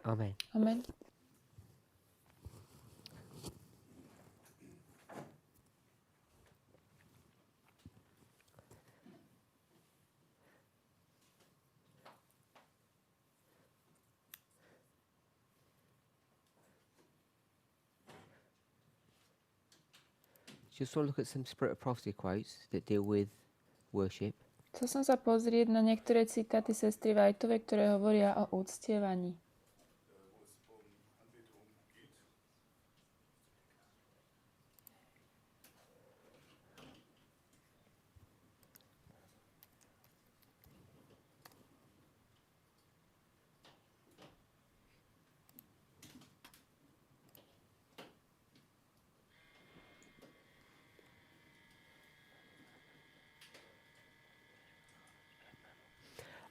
Amen. Amen. Just want to look at some Spirit of Prophecy quotes that deal with worship. Chcel som sa pozrieť na niektoré citáty sestry Whiteovej, ktoré hovoria o uctievaní.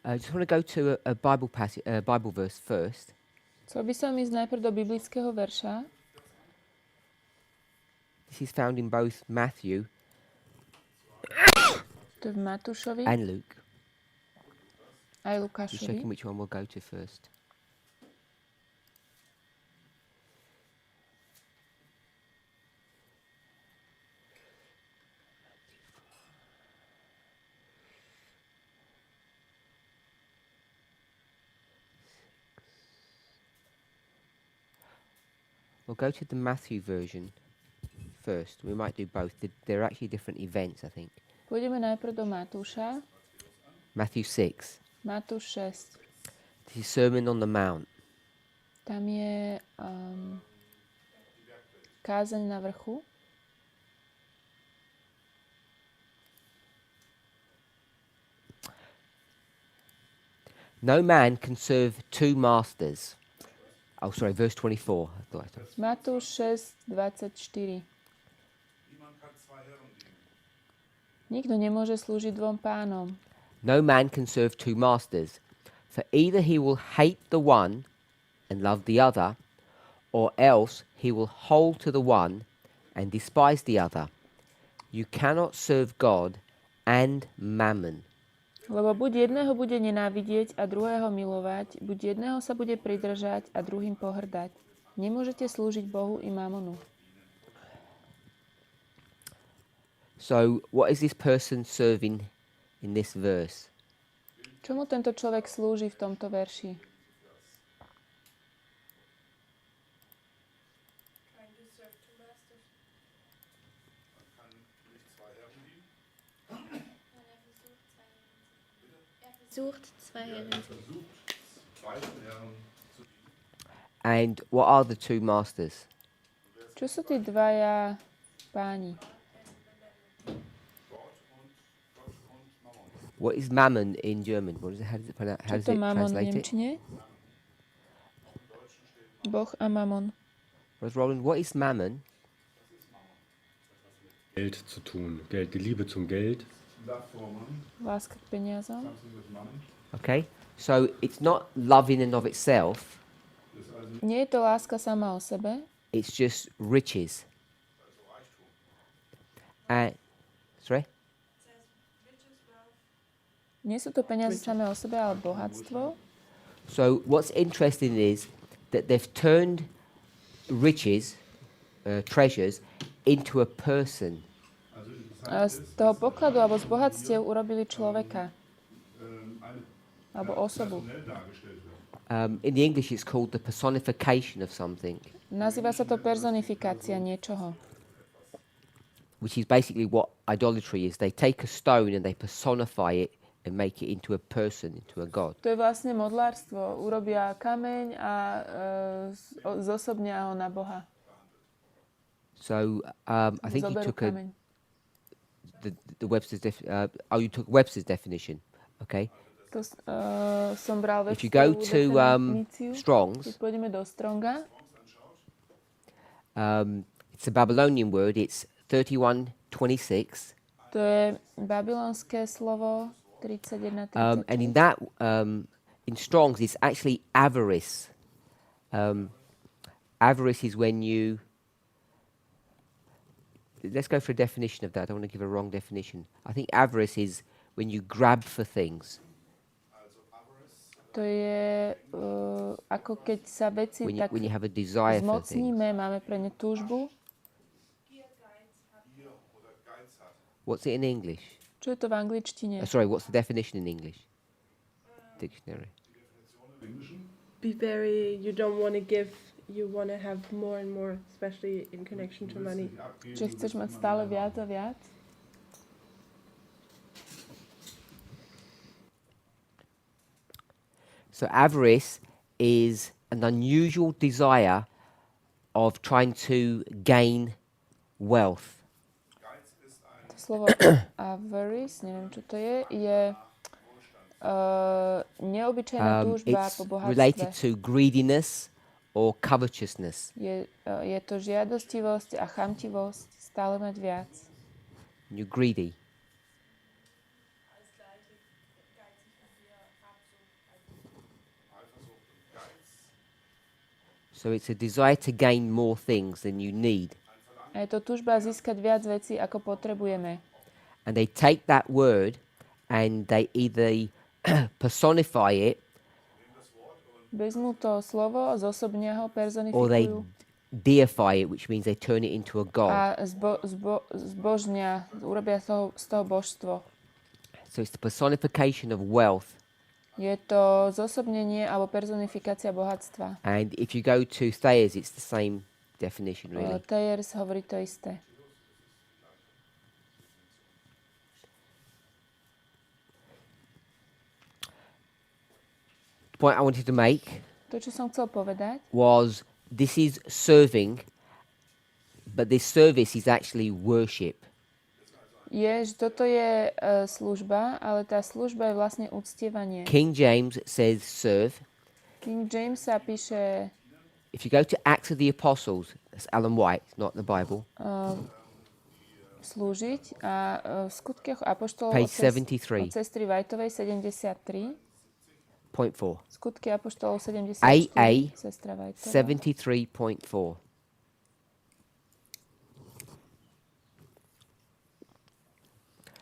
I just want to go to a Bible passage, Bible verse first. Chcel by som ísť najprv do biblického verša. This is found in both Matthew To je v Matúšovi and Luke. aj Just checking Lukášovi. which one we'll go to first. We'll go to the Matthew version first. We might do both. They're actually different events, I think. Pôjdeme najprv do Matúša. Matthew 6. Matúš 6. This is Sermon on the Mount. Tam je kázeň na vrchu. No man can serve two masters. Oh, sorry, verse 24. Matúš 6, 24. Nikto nemôže slúžiť dvom pánom. No man can serve two masters, for either he will hate the one and love the other, or else he will hold to the one and despise the other. You cannot serve God and mammon. Lebo buď jedného bude nenávidieť a druhého milovať, buď jedného sa bude pridržať a druhým pohrdať. Nemôžete slúžiť Bohu i mamonu. So, what is this person serving in this verse? Čomu tento človek slúži v tomto verši? Sucht zwei Herren. And what are the two masters? Čo sú tí dvaja páni? What is mammon in German? How does it Čo to mamon v translate it? nemčine? Boh a mamon. Brother Roland, what is mammon? Geld zu tun. Geld, die Liebe zum Geld. Láska k peniazom. Okay, so it's not loving and of itself. Nie je to láska sama o sebe, It's just riches. Sorry? nie sú to peniaze samé o sebe, ale bohatstvo. So what's interesting is that they've turned riches, treasures, into a person. A z toho pokladu alebo z bohatstiev urobili človeka. Alebo osobu. In the English it's called the personification of something, Nazýva sa to personifikácia niečoho. which is basically what idolatry is. They take a stone and they personify it and make it into a person, into a god. To je vlastne modlárstvo. Urobia kameň a zosobnia ho na Boha. So I think you Zoberú took kameň. the Webster's you took Webster's definition, okay? To som bral If you go Websterovú to definíciu. Keď Strong's, pôjdeme do Stronga, it's a Babylonian word. It's 31:26, to je babylonské slovo 31:26. and in that in Strong's it's actually avarice. Avarice is when you. Let's go for a definition of that. I don't want to give a wrong definition. I think avarice is when you grab for things. To je ako keď sa veci tak when you have a desire for things. zmocníme, máme pre ne túžbu. What's it in English? Čo je to v angličtine? Sorry, what's the definition in English? Dictionary. Be very, you don't want to give, you want to have more and more, especially in connection to money. Že chceš mať stále viac a viac? So avarice is an unusual desire of trying to gain wealth. To slovo avarice, neviem čo to je neobyčajná túžba It's po related bohatstve. to greediness or covetousness. Je to žiadostivosť a chamtivosť stále mať viac. You're greedy. So it's a desire to gain more things than you need. A je to túžba získať viac vecí, ako potrebujeme. And they take that word and they either personify it Vezmú to slovo, zosobnia ho, or they personifikujú deify it, which means they turn it into a god. a zbožnia, urobia z toho božstvo. So it's the personification of wealth. Je to zosobnenie alebo personifikácia bohatstva. And if you go to Thayer's, it's the same definition, really. Thayer's hovorí to isté. The point I wanted to make To, čo som chcel povedať, was this is serving, but this service is actually worship. je, že toto je služba, ale tá služba je vlastne uctievanie. King James says serve. King James sa píše If you go to Acts of the Apostles, that's Ellen White, not the Bible, slúžiť a v skutkoch apoštolov Page od 73. sestry Whiteovej 73. point 4. Skutky apoštolov 74. AA Sestra Whiteová. 73.4.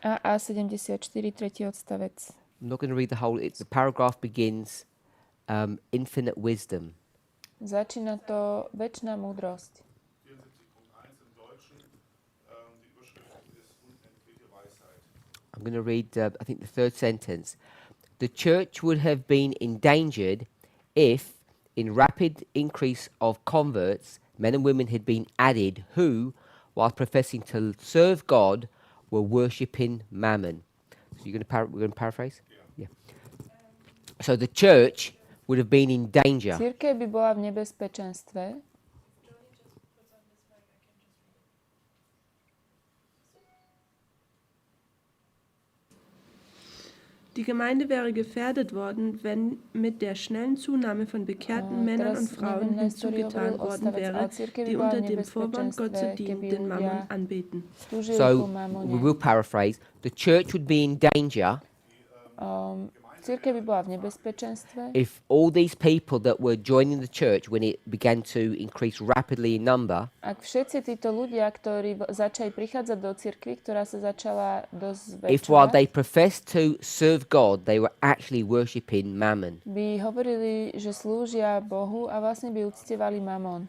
AA 74, tretí odstavec. I'm not going to read the whole. The paragraph begins, infinite wisdom. Začína to večná múdrosť. I'm going to read, I think, the third sentence. The church would have been endangered if, in rapid increase of converts, men and women had been added who, while professing to serve God, were worshipping mammon. So we're going to paraphrase? Yeah. So the church would have been in danger. Cirkev by bola v nebezpečenstve, Die Gemeinde wäre gefährdet worden, wenn mit der schnellen Zunahme von bekehrten Männern und Frauen hinzugetan worden wäre, die unter dem Vorwand, Gott zu dienen, den Mammon anbeten. slúžili So ku we mamone. will paraphrase. The church would be in danger Cirkev by bola v nebezpečenstve, if all these people that were joining the church when it began to increase rapidly in number, ak všetci títo ľudia, ktorí začali prichádzať do cirkvi, ktorá sa začala dosť if while zväčšovať, they professed to serve God, they were actually worshipping mammon. by hovorili, že slúžia Bohu a vlastne by uctievali mamon.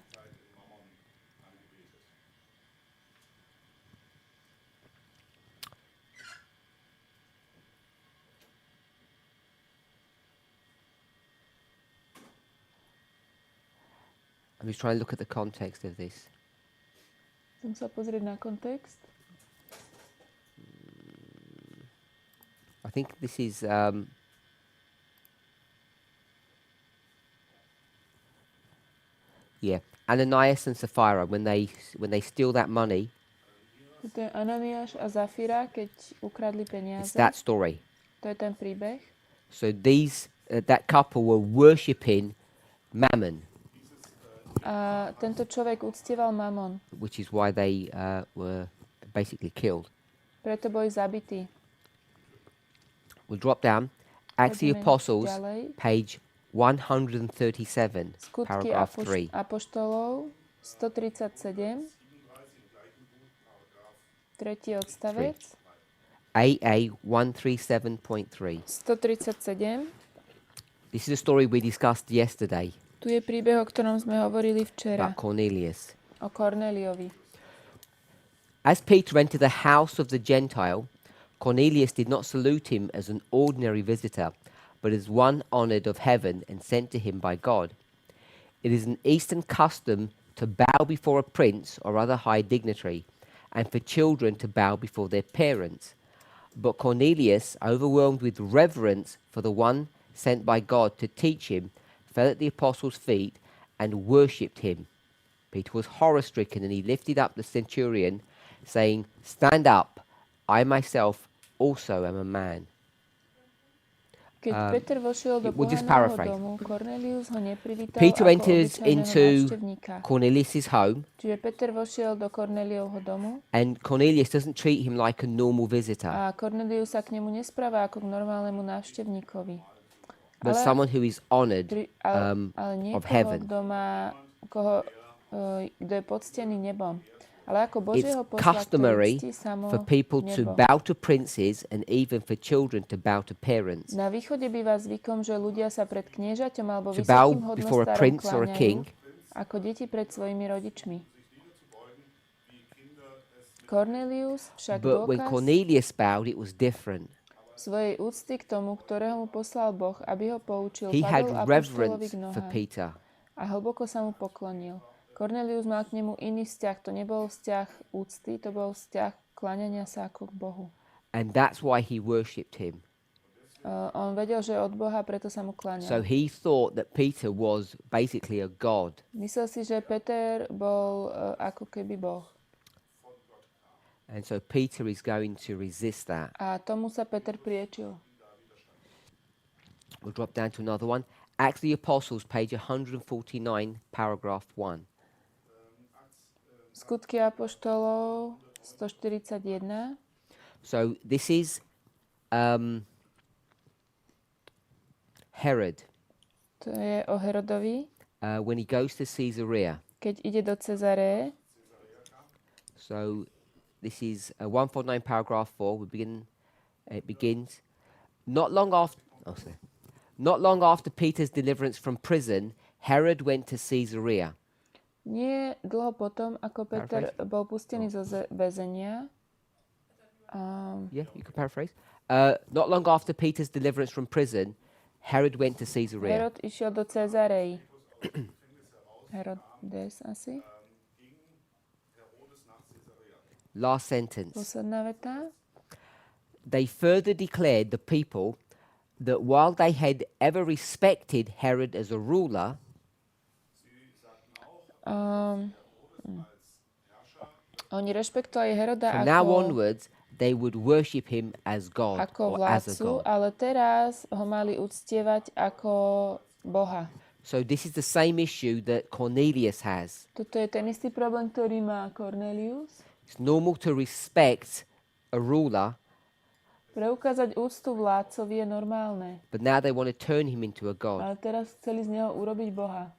I'm just trying to look at the context of this. Chcem sa pozrieť na kontext. I think this is Ananias and Sapphira when they steal that money. Toto je Ananiáš a Zafira, keď ukradli It's peniaze. that story. To je ten príbeh. So that couple were worshipping mammon, A tento človek uctieval mamon, which is why they were basically killed. preto boli zabití. We'll drop down. Acts of the Poďme Apostles, ďalej. page 137, Skutky paragraph 3. apoštolov 137, tretí odstavec, AA 137.3. 137, This is a story we discussed yesterday Tu je príbeh, o ktorom sme hovorili včera, about Cornelius. o Kornéliovi. As Peter entered the house of the Gentile, Cornelius did not salute him as an ordinary visitor, but as one honored of heaven and sent to him by God. It is an Eastern custom to bow before a prince or other high dignitary, and for children to bow before their parents. But Cornelius, overwhelmed with reverence for the one sent by God to teach him, fell at the apostles' feet and worshipped him. Peter was horror-stricken, and he lifted up the centurion, saying, "Stand up, I myself also am a man." Keď Peter vošiel do we'll just pohaného paraphrase. domu, Kornélius ho neprivítal Peter ako enters obyčajného into návštevníka. Cornelius' home, Čiže Peter vošiel do Kornéliovho domu and Cornelius doesn't treat him like a normal visitor, a Kornélius sa k nemu nespráva ako k normálnemu návštevníkovi. but someone who is honored Ale of niekoho, heaven. kto je poctený nebom. Ale ako It's Božieho posla, ktorý customary ctí samo for people to nebo. bow to princes and even for children to bow to parents. Na východe býva zvykom, že ľudia sa pred kniežaťom alebo To bow vysokým before a hodnostárom prince or a king. kláňajú ako deti pred svojimi rodičmi. Cornelius však But when dôkaz Cornelius bowed, it was different. svojej úcty k tomu, ktorého mu poslal Boh, aby ho poučil, He had padol apoštolovi reverence k for nohám Peter. a hlboko sa mu poklonil. Cornelius mal k nemu iný vzťah. To nebol vzťah úcty, to bol vzťah kláňania sa ako k Bohu. And that's why he worshipped him. On vedel, že je od Boha, preto sa mu So kláňal. he thought that Peter was basically a god. Myslel si, že Peter bol ako keby Boh. And so Peter is going to resist that. A tomu sa Peter priečil. We'll drop down to another one. Acts of the Apostles, page 149, paragraph 1. Skutky apoštolov 141. So this is Herod To je o Herodovi, when he goes to Caesarea. keď ide do Cezareje. So this is 149 paragraph 4. It begins. Not long after Peter's deliverance from prison, Herod went to Caesarea. Nie dlho potom, ako Peter bol pustený zo väzenia. Yeah, you can paraphrase. Not long after Peter's deliverance from prison, Herod went to Caesarea. Herod išiel do Cezareji. Herodes asi. Last sentence. Posledná veta. They further declared the people that while they had ever respected Herod as a ruler, Oni rešpektovali Heroda from now ako onwards they would worship him as God ako or as a vládcu, God. ale teraz ho mali uctievať ako Boha. So this is the same issue that Cornelius has. Toto je ten istý problém, ktorý má Cornelius. It's normal to respect a ruler, Preukázať úctu vládcovi je normálne, but now they want to turn him into a God. ale teraz chceli z neho urobiť Boha.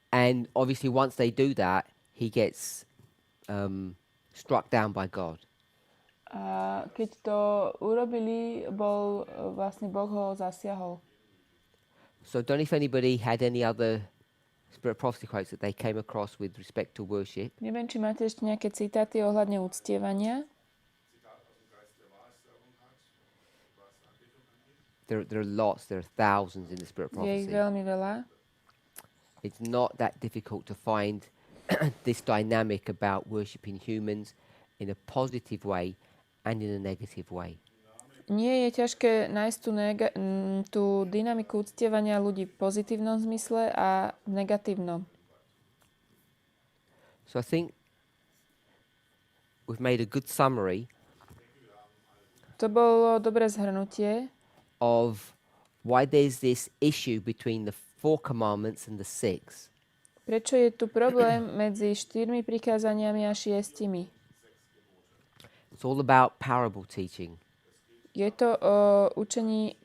And obviously once they do that, he gets struck down by God. A keď to urobili, vlastne Boh ho zasiahol. So don't know if anybody had any other spirit prophecy quotes that they came across with respect to worship. Neviem, či máte ešte nejaké citáty ohľadne uctievania. There are lots, there are thousands in the spirit Je ich prophecy. veľmi veľa. It's not that difficult to find this dynamic about worshipping humans in a positive way and in a negative way. Nie je ťažké nájsť tú dynamiku uctievania ľudí v pozitívnom zmysle a v negatívnom. So I think we've made a good summary To bolo dobré zhrnutie, of why there's this issue between the 4 commandments and the 6. prečo je tu problém medzi 4 prikázaniami a 6. It's all about parable teaching. Je to o učení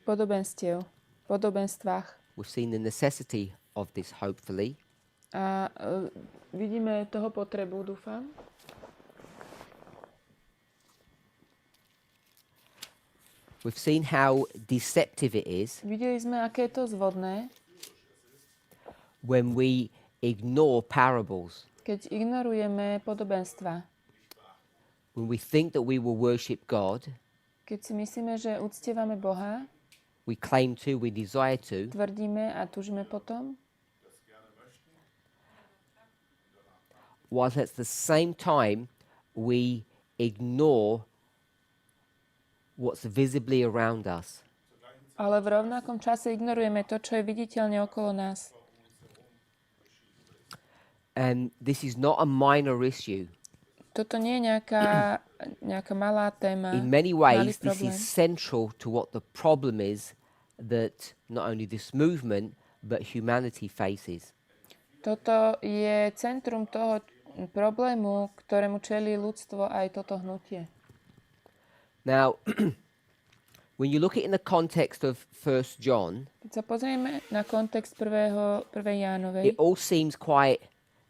podobenstvách. We've seen the necessity of this, hopefully. A vidíme toho potrebu, dúfam. We've seen how deceptive it is Videli sme, aké je to zvodné, when we ignore parables, keď ignorujeme podobenstva. when we think that we will worship God, Keď si myslíme, že uctievame Boha, we claim to, we desire to, tvrdíme a túžime potom, whilst at the same time we ignore what's visibly around us. ale v rovnakom čase ignorujeme to, čo je viditeľne okolo nás. And this is not a minor issue. Toto nie je nejaká malá téma, In many malý ways, this problém. is central to what the problem is that not only this movement, but humanity faces. Toto je centrum toho problému, ktorému čelí ľudstvo aj toto hnutie. Now, when you look at it in the context of 1 John, Keď sa pozrieme na kontext 1. Jánovej, it all seems quite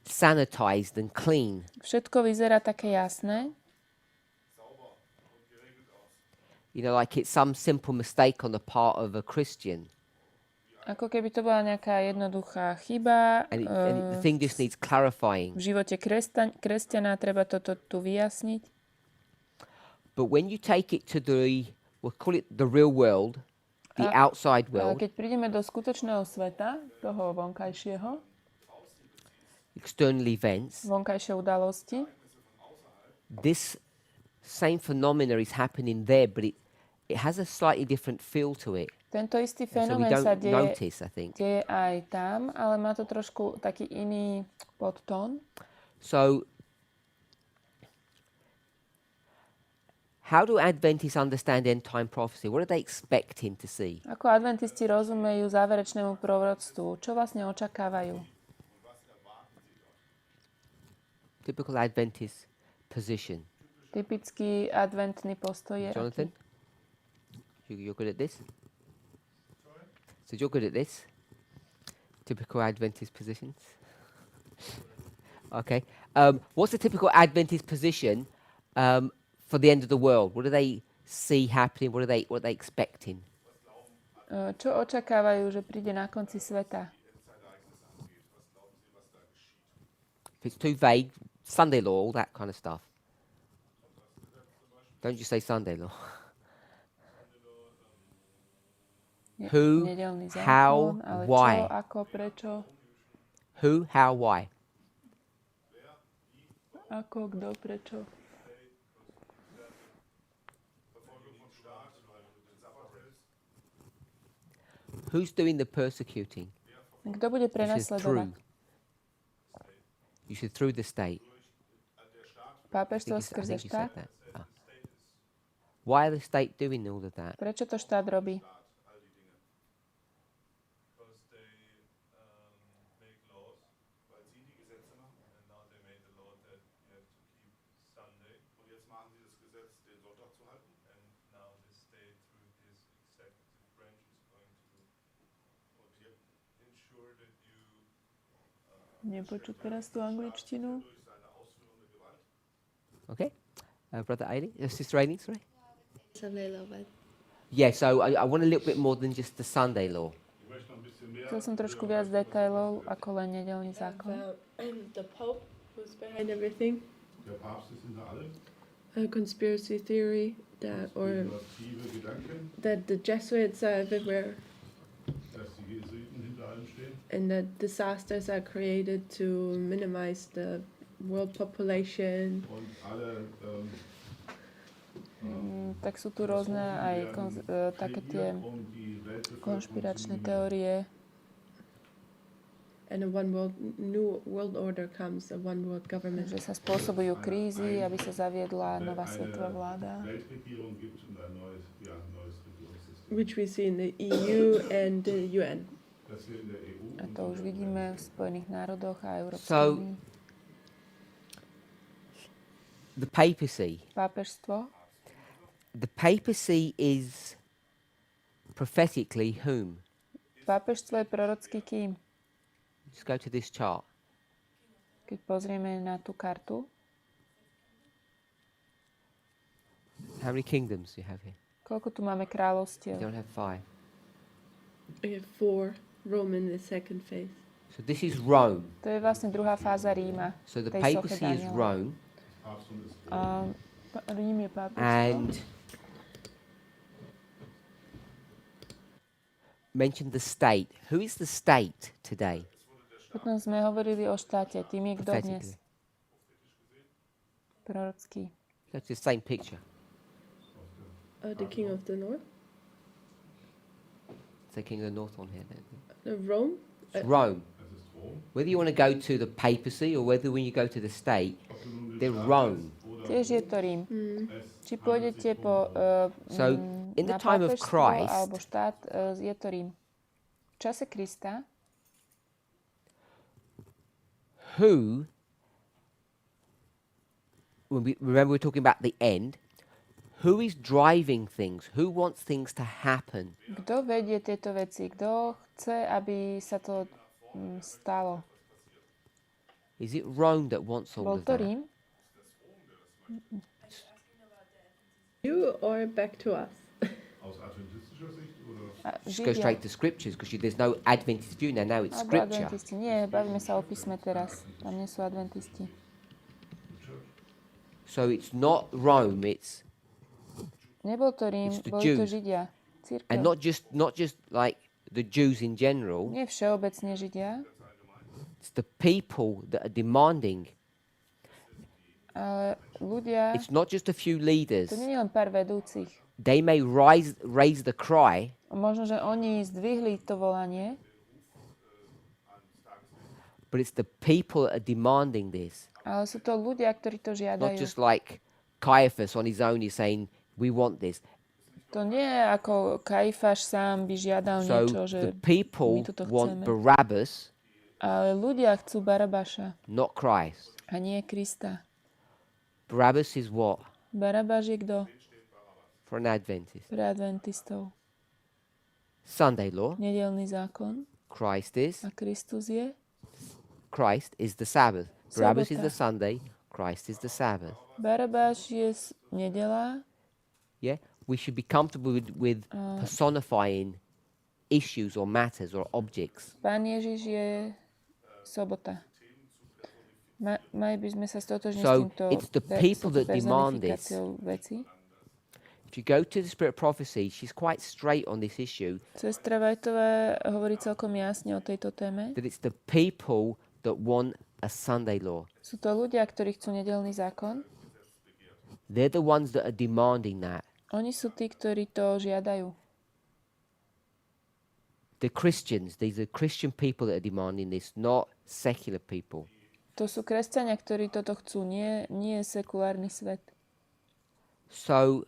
sanitized and clean. všetko vyzerá také jasné, You know, like it's some simple mistake on the part of a Christian. ako keby to bola nejaká jednoduchá chyba And the thing just needs clarifying. v živote kresťana, treba toto tu vyjasniť. But when you take it to we'll call it the real world, the outside Ale world, keď prídeme do skutočného sveta, toho vonkajšieho, external events, vonkajšie udalosti, this same phenomena is happening there, but it has a slightly different feel to it. tento istý And so we fenomén sa don't deje notice, I think. aj tam, ale má to trošku taký iný podtón. So, how do Adventists understand end time prophecy? What are they expecting to see? Ako adventisti rozumejú záverečnému proroctvu? Čo vlastne očakávajú? Typical Adventist position. Typický adventný postoj je Jonathan, you're good at this? So you're good at this? Typical Adventist positions? Okay. What's the typical Adventist position for the end of the world? What do they see happening? What are they expecting? Čo očakávajú, že príde na konci sveta? If it's too vague, Sunday law, all that kind of stuff. Don't just say Sunday law. Who, Nedeľný how, zákon, ale why? čo, ako, prečo, Who, how, why? ako, kto, prečo. Who's doing the persecuting? Kto bude You said prenasledovať? You said through the state. Pápežstvo I skrze think you said štát? that. Ah. Why are the state doing all of that? Prečo to štát robí? Nepočuť teraz tú angličtinu. Okay. Brother Ailey? Sister Ailey, sorry? Sunday law, but Yeah, so I want a little bit more than just the Sunday law. Chcel som trošku viac detailov ako len nedeľný zákon. The Pope who's behind everything. Der Papst ist hinter allem. A conspiracy theory that, or Innovative Gedanken, that the Jesuits are everywhere dass die Jesuiten hinter allem stehen. and that disasters are created to minimize the world population. Und alle Tak sú tu rôzne aj také tie die Weltbevölkerung konšpiračné teórie. And a new world order comes, a one world government. Že sa spôsobujú krízy, aby sa zaviedla nová svetová vláda. Weltregierung gibt und ein neues Regierungssystem. Which we see in the EU and the UN. Das wir in der EU A to už vidíme v Spojených národoch a Európskej So- únii. The papacy. Pápežstvo. The papacy is prophetically whom? Pápežstvo je prorocký kým. Just go to this chart. Keď pozrieme na tú kartu, How many kingdoms do you have here? Koľko tu máme You kráľovstiev? don't have 5. Okay, 4. Rome in the second phase. So this is Rome. To je vlastne druhá fáza Ríma. So the tej soche papacy is Daniela. Rome, Rím je pápežstvo. and mentioned the state. Who is the state today? Potom sme hovorili o štáte. Tým je kto dnes? Prophetically. Prorocký. That's the same picture. The king of the north. It's the king of the north on here. Rome. It's Rome. Whether you want to go to the papacy or whether when you go to the state, they're Rome. Tiež je to Rím. Či pôjdete po So in the na time of pápežstvo Christ, alebo štát, je to Rím. V čase Krista who, remember we're talking about the end, who is driving things? Who wants things to happen? kto vedie tieto veci? Kto chce, aby sa to stalo? Is it Rome that wants all Bol of to that? Rím? You or back to us? Aus adventistischer Sicht oder? A Just go Židia. straight to scriptures because there's no Adventist view now. Now it's Alebo scripture. adventisti. Nie, bavíme sa o písme teraz. Tam nie sú adventisti. So it's not Rome. It's Nebol to Rím, It's the boli to Jews. Židia. and Církev. not just like the Jews in general. Nie všeobecne Židia, It's the people that are demanding. ale ľudia, It's not just a few leaders. to nie je len pár vedúcich. They may raise the cry, Možno, že oni zdvihli to volanie, but it's the people that are demanding this. ale sú to ľudia, ktorí to Not žiadajú. just like Caiaphas on his own is saying, we want this. To nie je ako Kajfáš sám by žiadal So niečo, že the people my toto want chceme. Barabbas, Ale ľudia chcú Barabáša not Christ. a nie Krista. Barabbas is what? Barabáš je kto? For an Adventist. Pre adventistov. Sunday law. Nedelný zákon Christ is. a Kristus je Christ is the Sabbath. Barabbas is Sabota. the Sunday. Christ is the Sabbath. Barabáš je nedela, Yeah? We should be comfortable with personifying issues or matters or objects. Pán Ježiš je sobota. Mali by sme sa stotožniť s So, týmto it's the people that demand this. personifikáciou veci. If you go to the Spirit of Prophecy, she's quite straight on this issue, Sestra Vajtová hovorí celkom jasne o tejto téme. that it's the people that want a Sunday law. Sú to ľudia, ktorí chcú nedelný zákon. They're the ones that are demanding that. Oni sú tí, ktorí to žiadajú. The Christians, these are Christian people that are demanding this, not secular people. To sú kresťania, ktorí toto chcú, nie sekulárny svet. So,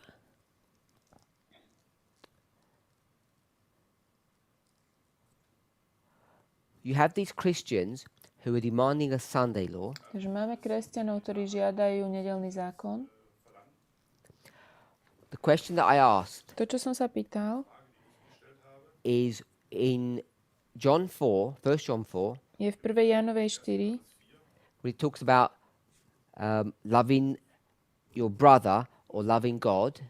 you have these Christians who are demanding a Sunday law. Takže máme kresťanov, ktorí žiadajú nedelný zákon. The question that I asked To, čo som sa pýtal, is in John 4, 1 John 4, je v 1. Jánovej 4, when it talks about loving your brother or loving God.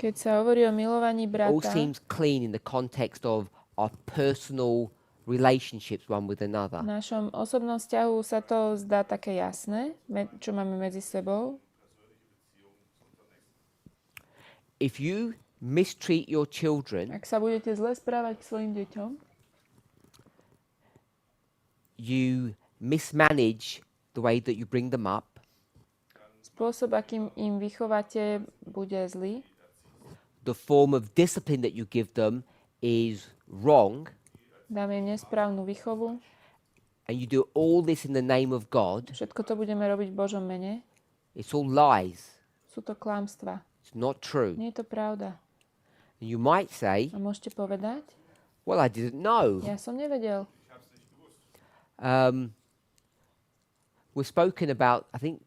keď sa hovorí o milovaní All brata, seems clean in the context of our personal relationships one with another. v našom osobnom vzťahu sa to zdá také jasné, čo máme medzi sebou. If you mistreat your children, Ak sa budete zle správať k svojim deťom, you mismanage the way that you bring them up, spôsob, akým im vychováte, bude zlý. the form of discipline that you give them is wrong, Dáme im nesprávnu výchovu. and you do all this in the name of God, Všetko to budeme robiť v Božom mene. it's all lies. Sú to klamstvá. It's not true. Nie je to pravda. And you might say, A môžete povedať? well, I didn't know. Ja som nevedel. We've spoken about, I think,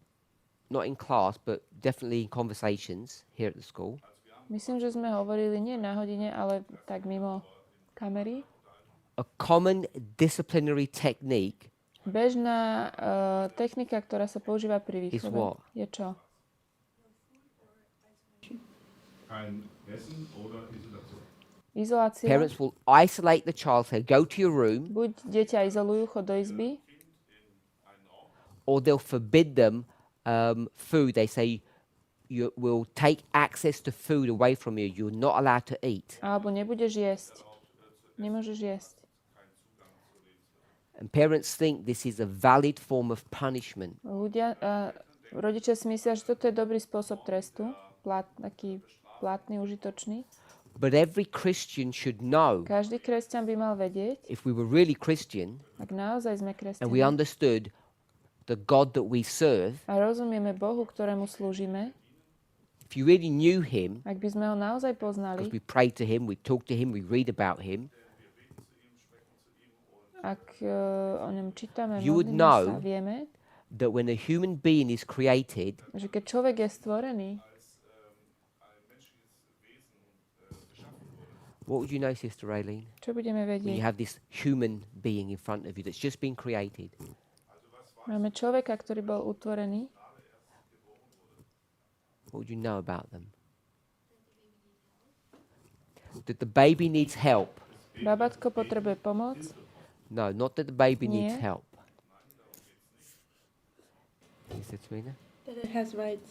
not in class, but definitely in conversations here at the school, Myslím, že sme hovorili nie na hodine, ale tak mimo kamery. a common disciplinary technique Bežná technika, ktorá sa používa pri is výchove, what? je čo? kein Essen oder Isolation. Izolácia. Parents will isolate the child, say, go to your room, Buď dieťa izolujú, chod do izby, or they'll forbid them food. They say, you will take access to food away from you. You're not allowed to eat. alebo nebudeš jesť. Nemôžeš jesť. And parents think this is a valid form of punishment. Rodičia si myslia, že toto je dobrý spôsob trestu, taký platný, užitočný. But every Christian should know, Každý kresťan by mal vedieť, if we were really Christian ak naozaj sme and we kresťania understood the God that we serve, a rozumieme Bohu, ktorému slúžime, if you really knew him, ak by sme ho naozaj because poznali, we pray to him, we talk to him, we read about him, ak o ňom čítame, You would modlíme sa, know- vieme, that when a human being is created, že keď človek je stvorený, what would you know, Sister Aileen, čo budeme when you vedieť? have this human being in front of you that's just been created? Máme človeka, ktorý bol utvorený. What would you know about them? That the baby needs help. Babatko potrebuje pomoc. No, not that the baby needs Nie. help. Sister Tamina? That it has rights.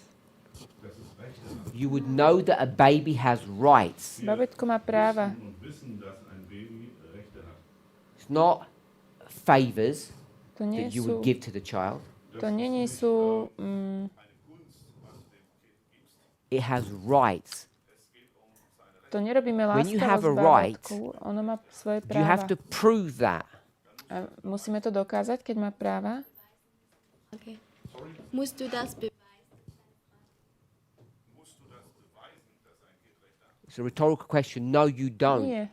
You would know that a baby has rights. Babetko má práva. Und wissen, dass ein Baby Rechte hat. It's not favors To nie that you sú, would give to the child. to nie sú It has rights. to nerobíme When you have a láskavosť right, bábätku, ono má svoje You have práva. to prove that. A musíme to dokázať, keď má práva. Okay. Musst du das beweisen? It's a rhetorical question. No, you don't. Nie.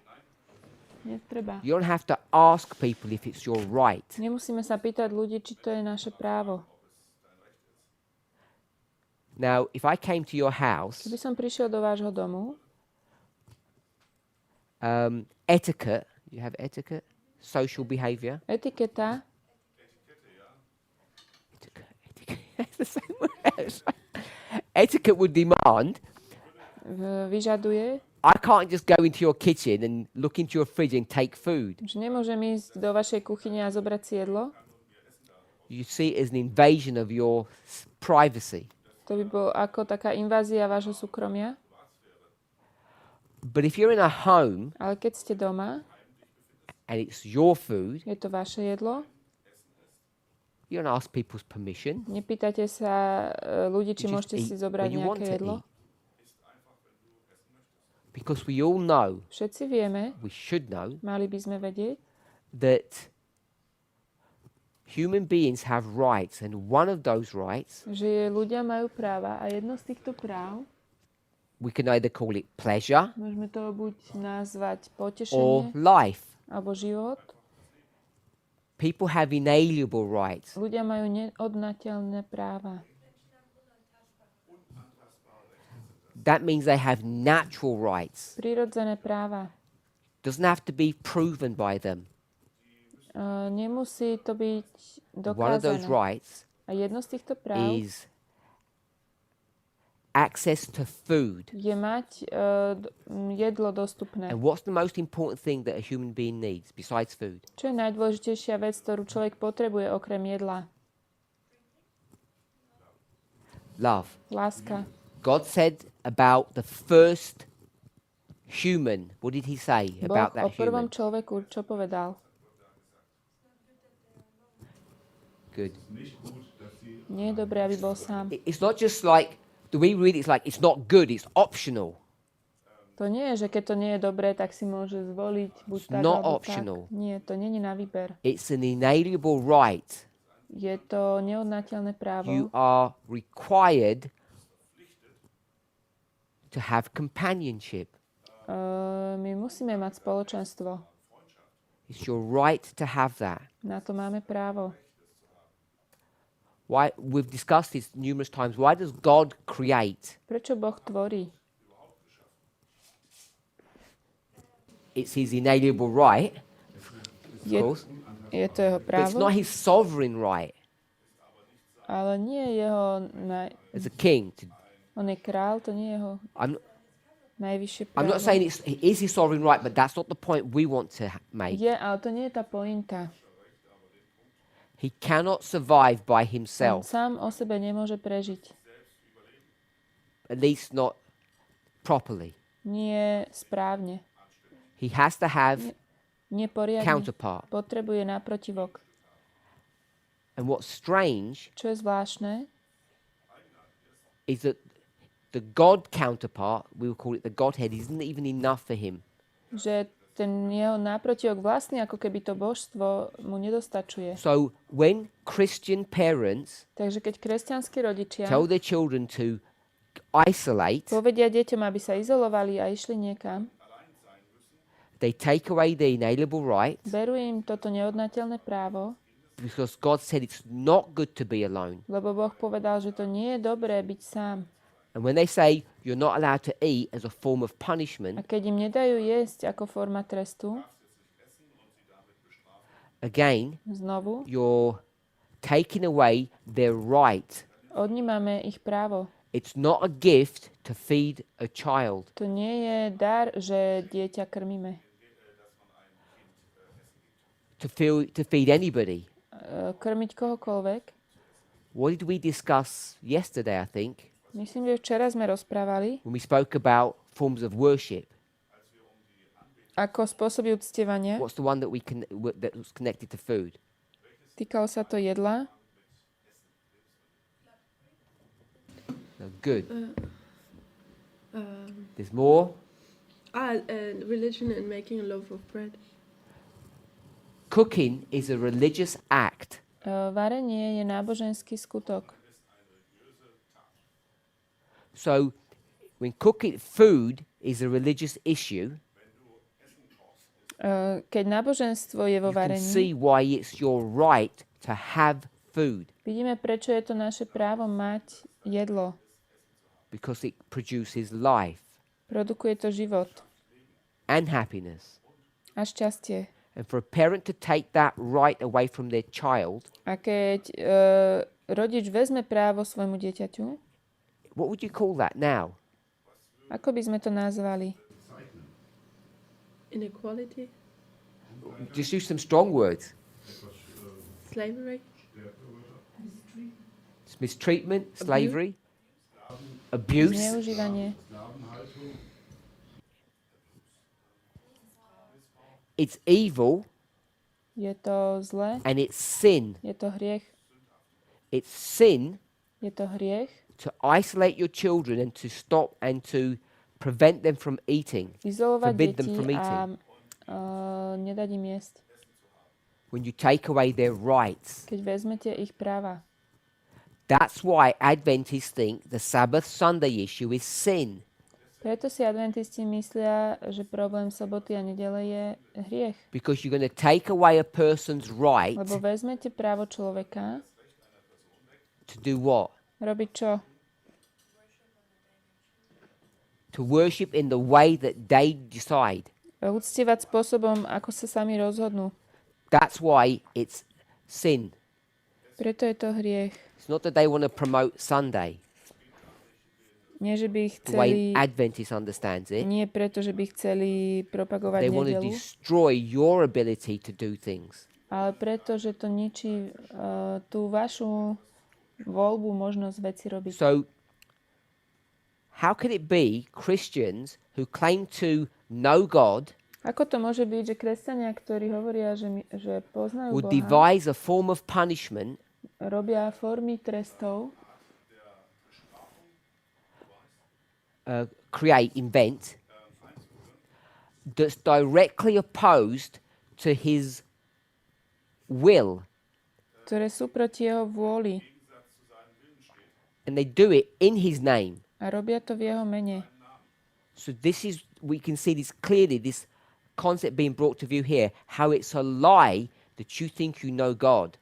Netreba. You don't have to ask people if it's your right. Nemusíme sa pýtať ľudí, či to je naše právo. Now, if I came to your house, Keby som prišiel do vášho domu, etiquette, you have etiquette, social behavior. etiketa, Etiquette, the same word. Etiquette would demand, vyžaduje, I can't just go into your kitchen and look into your fridge and take food. že nemôžem ísť do vašej kuchyne a zobrať si jedlo. You see it as an invasion of your privacy. To by bolo ako taká invázia vášho súkromia. But if you're in a home Ale keď ste doma, and it's your food, je to vaše jedlo, you don't ask people's permission. nepýtate sa ľudí, či You just môžete si eat zobrať when you want nejaké to jedlo. eat. Because we all know, Všetci vieme, we should know, mali by sme vedieť, that human beings have rights, and one of those rights, že ľudia majú práva a jedno z týchto práv, we can either call it pleasure môžeme to buď nazvať or potešenie life. alebo život. People have inalienable rights. Ľudia majú neodnateľné práva. That means they have natural rights. Prirodzené práva. Doesn't have to be proven by them. Nemusí to byť One of those dokázané. rights A jedno z týchto práv is access to food. je mať jedlo dostupné. And what's the most important thing that a human being needs besides food? Čo je najdôležitejšia vec, ktorú človek potrebuje okrem jedla? Love. Láska. God said about the first human, what did he say Boh about o that prvom human? človeku čo povedal? Good. Nie je dobré, aby bol sám. It's not just like, the way we read it, it's like, it's not good, it's optional. To nie je, že keď to nie je dobré, tak si môže zvoliť buď tak, not alebo optional. tak. Nie, to nie je na výber. It's an inalienable right. Je to neodnateľné právo. You are required to have companionship. My musíme mať spoločenstvo. It's your right to have that. Na to máme právo. Why? We've discussed this numerous times. Why does God create? Prečo Boh tvorí? It's his inalienable right, of Je, course, je to jeho but it's právo, not his sovereign right ale nie je jeho... as a king. On je král, to nie je jeho... Najvyššie I'm právo. not saying is his sovereign right, but that's not the point we want to make. Je, ale to nie je tá pointa. He cannot survive by On himself, sám o sebe nemôže prežiť. at least not properly. Nie správne. He has to have Nie poriadne. counterpart. Potrebuje naprotivok. And what's strange Čo je zvláštne, is that the God counterpart, we will call it the Godhead, isn't even enough for him. že ten jeho náprotivok vlastne ako keby to božstvo mu nedostačuje. So when Christian parents Takže keď kresťanskí rodičia tell their children to isolate, povedia deťom, aby sa izolovali a išli niekam, they take away their inalienable right berú im toto neodnateľné právo, because God said it's not good to be alone. lebo Boh povedal, že to nie je dobré byť sám. And when they say you're not allowed to eat as a form of A punishment, keď im nedajú jesť ako forma trestu, again, znovu, you're taking away their right. odnímame ich právo. It's not a gift to feed a child. To nie je dar, že dieťa krmíme. To feed anybody. Krmiť kohokoľvek. What did we discuss yesterday, I think, Myslím, že včera sme rozprávali, when we spoke about forms of worship? ako spôsoby uctievania. What's the one that that was connected to food? Týkalo sa to jedla. No, good. There's more. Religion and making a loaf of bread. Cooking is a religious act. Varenie je náboženský skutok. So when cooking food is a religious issue, Keď náboženstvo je vo you can varení, see why it's your right to have food, vidíme, prečo je to naše právo mať jedlo. because it produces life Produkuje to život and happiness. a šťastie. And for a parent to take that right away from their child, A keď rodič vezme právo svojmu dieťaťu, what would you call that now? ako by sme to nazvali? Inequality. Just use some strong words. Slavery. Mistreatment, slavery, abuse. Zneužívanie. It's evil Je to zlé, and it's sin. je to hriech, It's sin je to hriech. to isolate your children and to stop and to prevent them from eating, Izolovať forbid them deti from a eating. nedať im jesť. When you take away their rights. Keď vezmete ich práva. That's why Adventists think the Sabbath Sunday issue is sin. Preto si adventisti myslia, že problém soboty a nedele je hriech. Because you're going to take away a person's right Lebo vezmete právo človeka to do what? robiť čo? To worship in the way that they decide. Uctievať spôsobom, ako sa sami rozhodnú. That's why it's sin. Preto je to hriech. It's not that they want to promote Sunday, Nie, že by the way chceli... Adventist understands it. Nie preto, že by chceli propagovať They want to nedelu, destroy your ability to do things. ale preto, že to ničí tú vašu voľbu, možnosť veci robiť. So, how can it be Christians who claim to know God Ako to môže byť, že kresťania, ktorí hovoria, že poznajú would Boha, devise a form of punishment robia formy trestov, invent that's directly opposed to his will, ktoré sú proti jeho vôli and they do it in his name. a robia to v jeho mene. So this is, we can see this clearly, this concept being brought to view here, how it's a lie that you think you know God.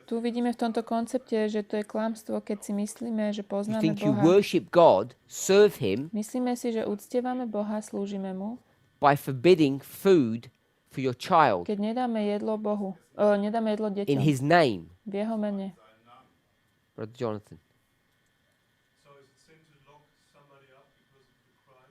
Tu vidíme v tomto koncepte, že to je klamstvo, keď si myslíme, že You poznáme think you Boha. worship God, serve him Myslíme si, že uctievame Boha, slúžime mu, by forbidding food for your child keď nedáme jedlo Bohu, nedáme jedlo in deťom his name. v jeho mene. Brother Jonathan. So is it sin to lock somebody up because of the crime?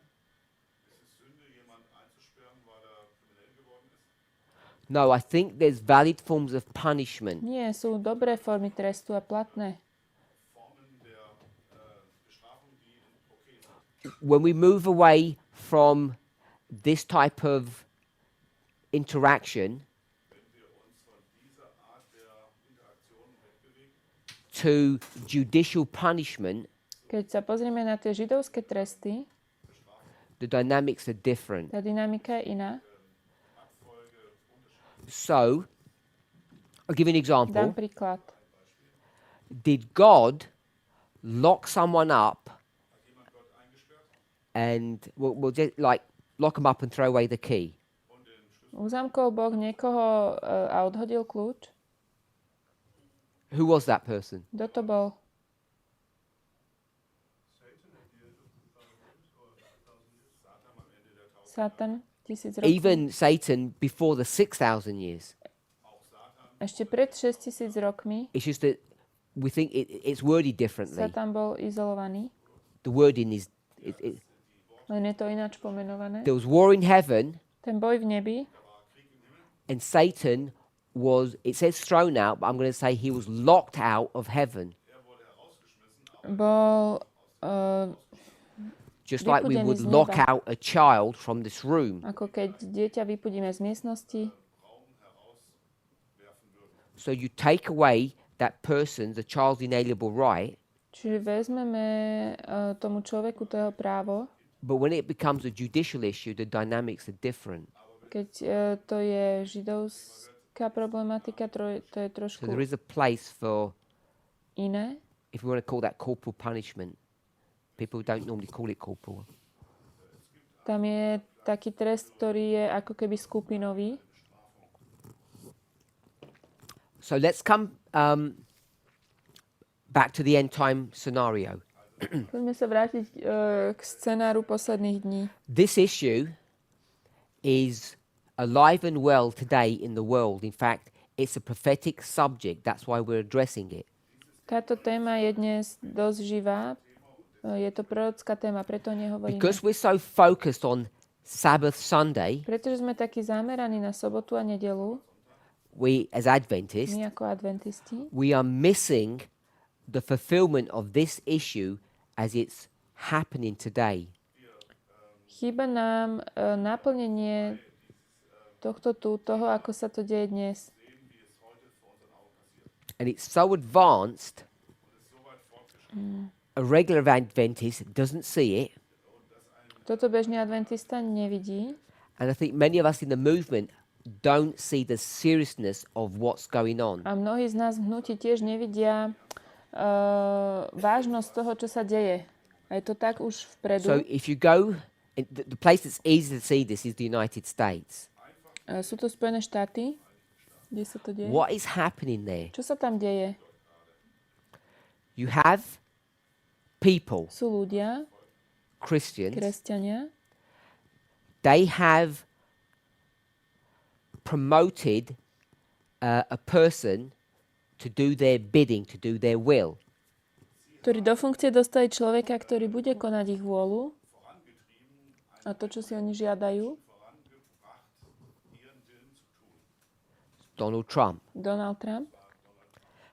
No, I think there's valid forms of punishment. Nie, sú dobré formy trestu a platné. When we move away from this type of interaction to judicial punishment, Keď sa pozrieme na tie židovské tresty, the dynamics are different. tá dynamika je iná. So, I'll give you an Dám example. príklad. Did God lock someone up and we'll just like lock them up and throw away the key? Uzamkol Boh niekoho a odhodil kľúč? Who was that person? Kto to bol? Satan, 1000 rokov. Even Satan before the 6,000 years. Ešte pred 6000 rokmi It's just that we think it's worded differently. Satan bol izolovaný, The wording is. len je to ináč pomenované. There was war in heaven, Ten boj v nebi, and Satan was. It says thrown out, but I'm going to say he was locked out of heaven. bol Just like we vypudený would z lock neba. out a child from this room. Ako keď dieťa vypudíme z miestnosti. So you take away that person's, the child's inalienable right, Čiže vezmeme tomu človeku to jeho právo, but when it becomes a judicial issue, the dynamics are different. keď to je židovská problematika, to je So trošku there is a place for, iné. if we want to call that corporal punishment. People don't normally call it corporal. Tam je taký trest, ktorý je ako keby skupinový. So let's come back to the end time scenario. Poďme sa vrátiť k scenáru posledných dní. This issue is alive and well today in the world. In fact, it's a prophetic subject. That's why we're addressing it. Táto téma je dnes dosť živá. Je to prorocká téma, preto nehovoríme. Because we're so focused on Sabbath Sunday, Pretože sme takí zameraní na sobotu a nedelu, we as Adventists, my ako adventisti, we are missing the fulfillment of this issue as it's happening today. chýba nám naplnenie toho, ako sa to deje dnes. And it's so advanced, a regular Adventist doesn't see it. Toto bežný adventista nevidí. And I think many of us in the movement don't see the seriousness of what's going on. A mnohí z nás v hnutí tiež nevidia vážnosť toho, čo sa deje. A je to tak už vpredu. So if you go, the place that's easy to see this is the United States. Sú to Spojené štáty, kde sa to deje. What is happening there? Čo sa tam deje? You have people, Sú ľudia, Christians, kresťania, they have promoted a person to do their bidding, to do their will. ktorí do funkcie dostali človeka, ktorý bude konať ich vôľu a to, čo si oni žiadajú. Donald Trump. Donald Trump.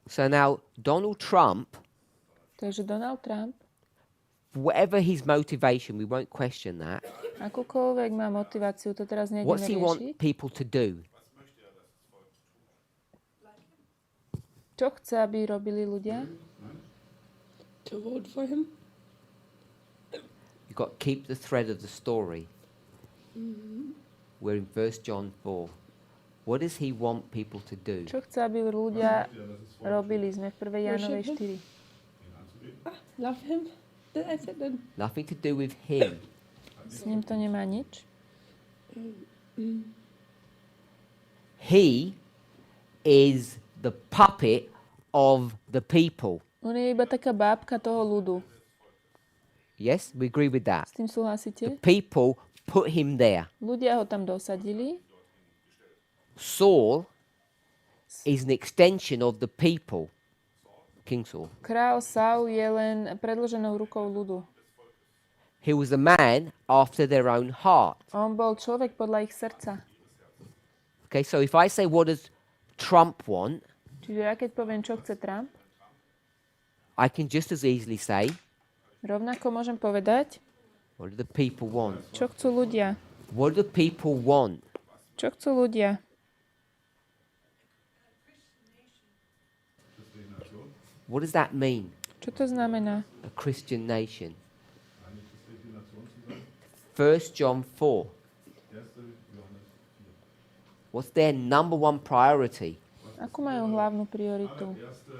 So now Donald Trump, Takže Donald Trump, whatever his motivation, we won't question that. akúkoľvek má motiváciu, to teraz nejdeme What's he want riešiť. people to do? Čo chce, aby robili ľudia? To vote for him. You've got to keep the thread of the story. We're in 1 John 4. What does he want people to do? Čo chce, aby ľudia robili? Sme v 1. Jánovej 4. Love him. I said then. Nothing to do with him. S ním to nemá nič. He is the puppet of the people. On je iba taká bábka toho ľudu. Yes, we agree with that. S tým The súhlasíte? people put him there. Ľudia ho tam dosadili. Saul is an extension of the people. King Saul. Král Saul je len predĺženou rukou ľudu. He was a man after their own heart. On bol človek podľa ich srdca. Okay, so if I say, what does Trump want? Čiže ja keď poviem, čo chce Trump, I can just as easily say, rovnako môžem povedať, what do the people want? čo chcú ľudia. What do the people want? Čo chcú ľudia. What does that mean? Čo to znamená? A Christian nation. 1 John 4. What's their number one priority? Akú majú hlavnú prioritu? Erste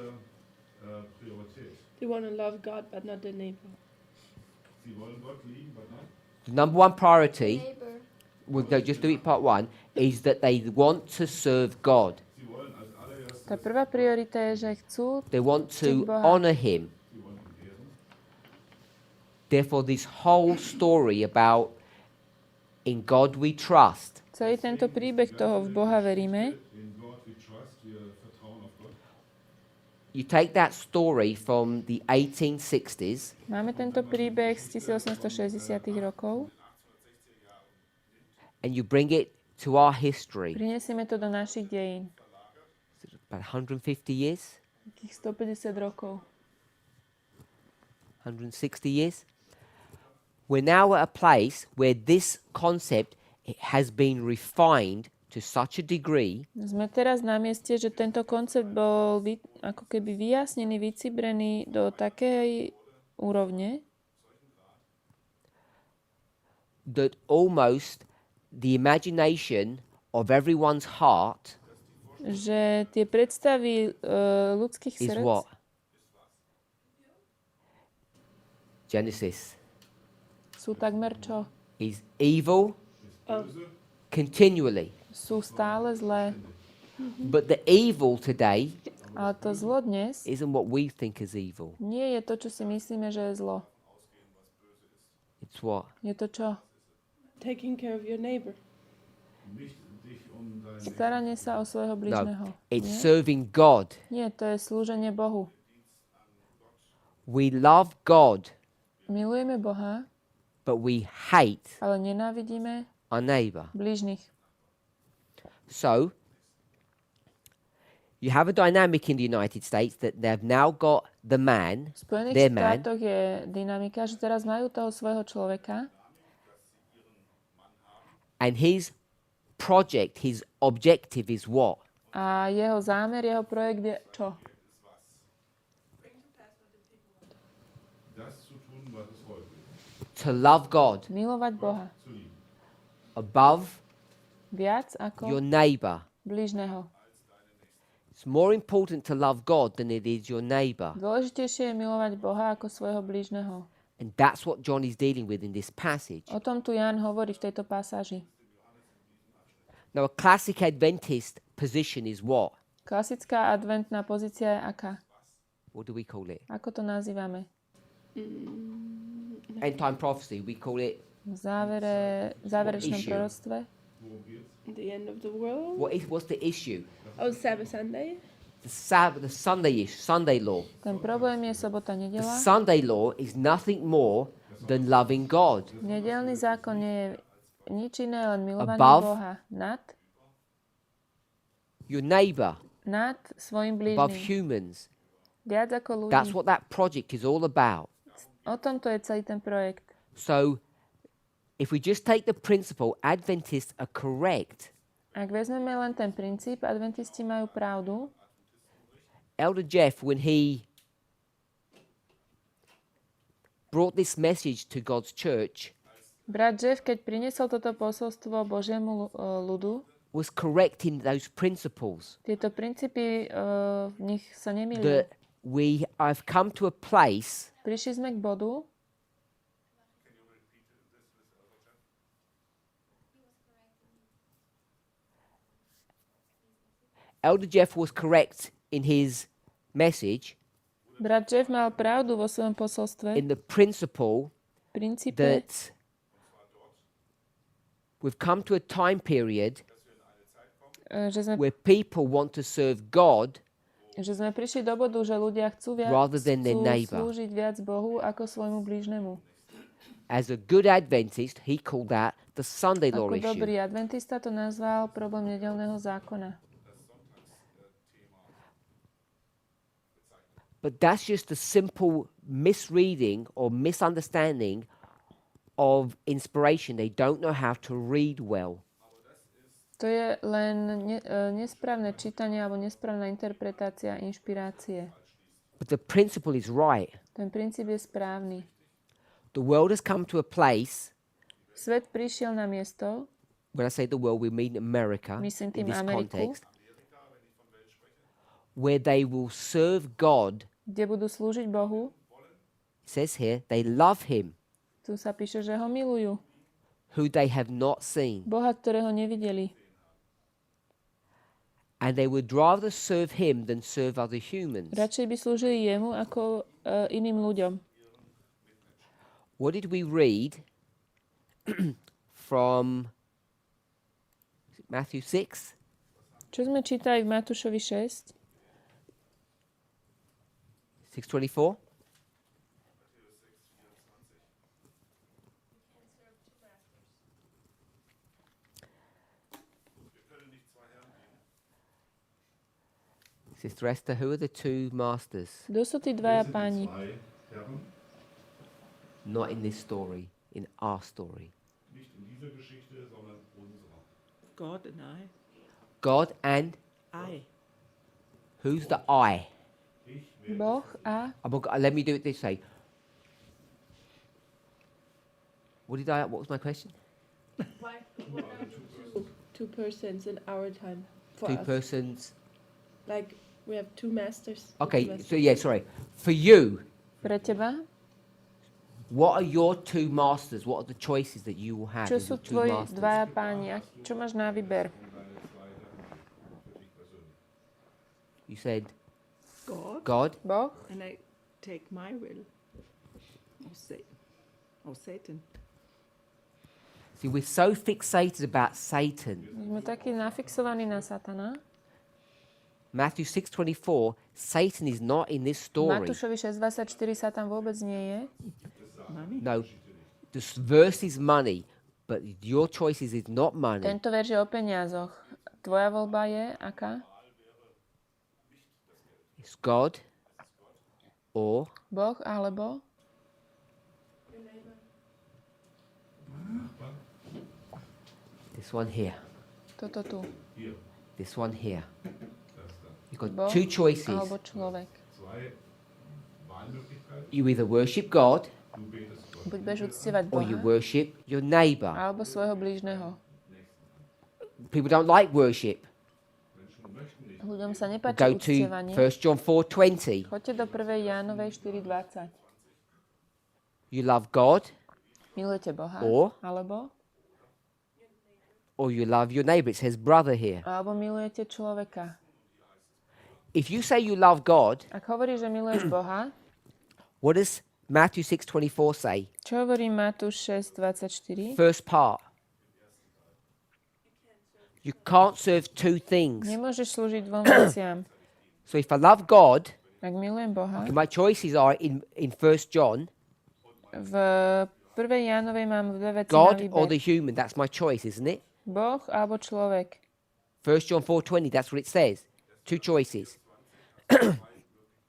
Priorität. They want to love God, but not their neighbor. Sie wollen Gott lieben, but not. The number one priority, Neighbor. no, just do it part one, is that they want to serve God. Sie wollen als allererstes Tá prvá priorita je, že chcú They want to Boha. honor Him. Therefore, this whole story about in God we trust celý tento príbeh toho v Boha veríme. in God we trust, wir vertrauen auf Gott. you take that story from the 1860s Máme tento príbeh z 1860 rokov. and you bring it to our history, Prinesieme to do našich dejín. about 150 years, Takých 150 rokov. 160 years. We're now at a place where this concept has been refined to such a degree Sme teraz na mieste, že tento koncept bol ako keby vyjasnený, vycibrený do takej úrovne, that almost the imagination of everyone's heart že tie predstavy ľudských is srdc what? Genesis sú takmer čo? is evil continually. Sú stále zlé. But the evil today Ale to zlo dnes isn't what we think is evil. nie je to, čo si myslíme, že je zlo. It's what? Je to čo? Taking care of your neighbor. Nicht dich deinen Staranie sa o svojho bližného. No, it's Nie? serving God. Nie, to je slúženie Bohu. We love God, Milujeme Boha, but we hate ale nenávidíme our neighbor. bližných. So, you have a dynamic in the United States that they've now got the man, V Spojených their man, štátoch je dynamika, že teraz majú toho svojho človeka and his project, his objective is what? a jeho zámer, jeho projekt je čo? das zu tun, was es heute ist. To love God Milovať Boha. Zu lieben. above Viac your ako neighbor. bližného. It's more important to love God than it is your neighbor. Dôležitejšie je milovať Boha ako svojho bližného. And that's what John is dealing with in this passage. O tom tu Ján hovorí v tejto pasáži. Now, a classic Adventist position is what? Klasická adventná pozícia je aká? What do we call it? Ako to nazývame? End time prophecy. We call it. V záverečnom issue? proroctve? The end of the world. What's the issue? Oh, Sabbath Sunday. The Sabbath, the Sunday law. Ten problém je sobota, The nedela. Sunday law is nothing more than loving God Nedelný zákon nie je nič iné, len milovanie Above. Boha. Nad your neighbor, svojim above blížnym. humans. Viac ako ľudí. That's what that project is all about. O tomto je celý ten projekt. So, if we just take the principle, Adventists are correct. Ak vezmeme len ten princíp, adventisti majú pravdu. Elder Jeff, when he brought this message to God's church, Brat Jeff, keď priniesol toto posolstvo Božiemu ľudu, was correct in those principles. tieto princípy v nich sa nemýlia. That I've come to a place Prišli sme k bodu, Elder Jeff was correct in his message, brat Jeff mal pravdu vo svojom posolstve, in the principle v princípe, that we've come to a time period že sme, where people want to serve God že sme prišli do bodu, že ľudia chcú rather than their chcú neighbor. slúžiť viac Bohu ako svojmu blížnemu. As a good Adventist, he called that the Sunday law Ako dobrý issue. adventista to nazval problém nedeľného zákona. But that's just a simple misreading or misunderstanding of inspiration. They don't know how to read well. To je len nesprávne čítanie alebo nesprávna interpretácia inšpirácie. But the principle is right. Ten princíp je správny. The world has come to a place, Svet prišiel na miesto, when I say the world, we mean America myslím in tým this Ameriku, context, where they will serve God. kde budú slúžiť Bohu. It says here, they love him, Tu sa píše, že ho milujú. who they have not seen. Boha, ktorého nevideli. And they would rather serve him than serve other humans. Radšej by slúžili jemu ako iným ľuďom. What did we read from Matthew 6? Čo sme čítali v Matúšovi 6? 6:24? Sister Esther, who are the two masters? Kto sú tí dvaja páni? Zwei Herren, Not in this story, in our story. nicht in dieser Geschichte, sondern unserer. God and I. God and I. who's the I? Boh a Let me do it this way. What was my question? Two persons in our time. For Two us. persons. Like we have two masters. Okay, so yeah, sorry. For you, pre teba? what are your two masters? What are the choices that you will have Čo as sú your two tvoji masters? dvaja páni? A čo máš na výber? You said God. God. Boh? And I take my will. Or Satan. See, we're so fixated about Satan. My sme takí nafixovaní na Satana. Matthew 6:24, Satan is not in this story. Matúšovi 6.24 Satan vôbec nie je. Money. No, this verse is money, but your choice is not money. Tento verš je o peniazoch. Tvoja voľba je aká? It's God or Boh alebo? this one here. Toto tu. This one here. You've got Boh two choices. alebo človek. Zwei Wahlmöglichkeiten. You either worship God Du betest Gott. Buď budeš uctievať or you Boha worship your neighbor. alebo svojho blížneho. People don't like worship. Ľuďom sa nepáči Go to uctievanie. 1 John 4:20. Choďte do 1. Jánovej 4.20. You love God Milujete Boha Or? or you love your neighbor. It says brother here. alebo milujete človeka. If you say you love God, Ak hovoríš, že miluješ Boha, what does Matthew 6:24 say? čo hovorí Matúš 6.24? First part. You can't serve two things. Nemôžeš slúžiť dvom veciam. So if I love God, Ak milujem Boha, my choices are in 1 John, v 1. Jánovej mám dve veci na God or výber. the human. That's my choice, isn't it? Boh alebo človek. 1 John 4:20, that's what it says. Two choices.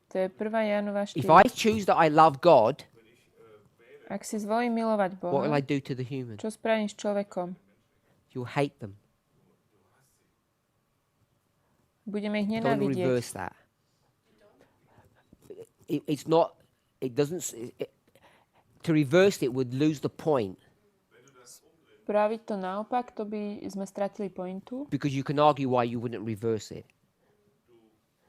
To je 1. Jánova If 4. I choose that I love God, Ak si zvolím milovať what will I Boha, do to the human? čo spravím s človekom? You'll hate them. Budeme ich Don't want to nenávidieť. reverse that. It's not, it doesn't, to reverse it would lose the point Spraviť to naopak, to by sme stratili pointu. because you can argue why you wouldn't reverse it.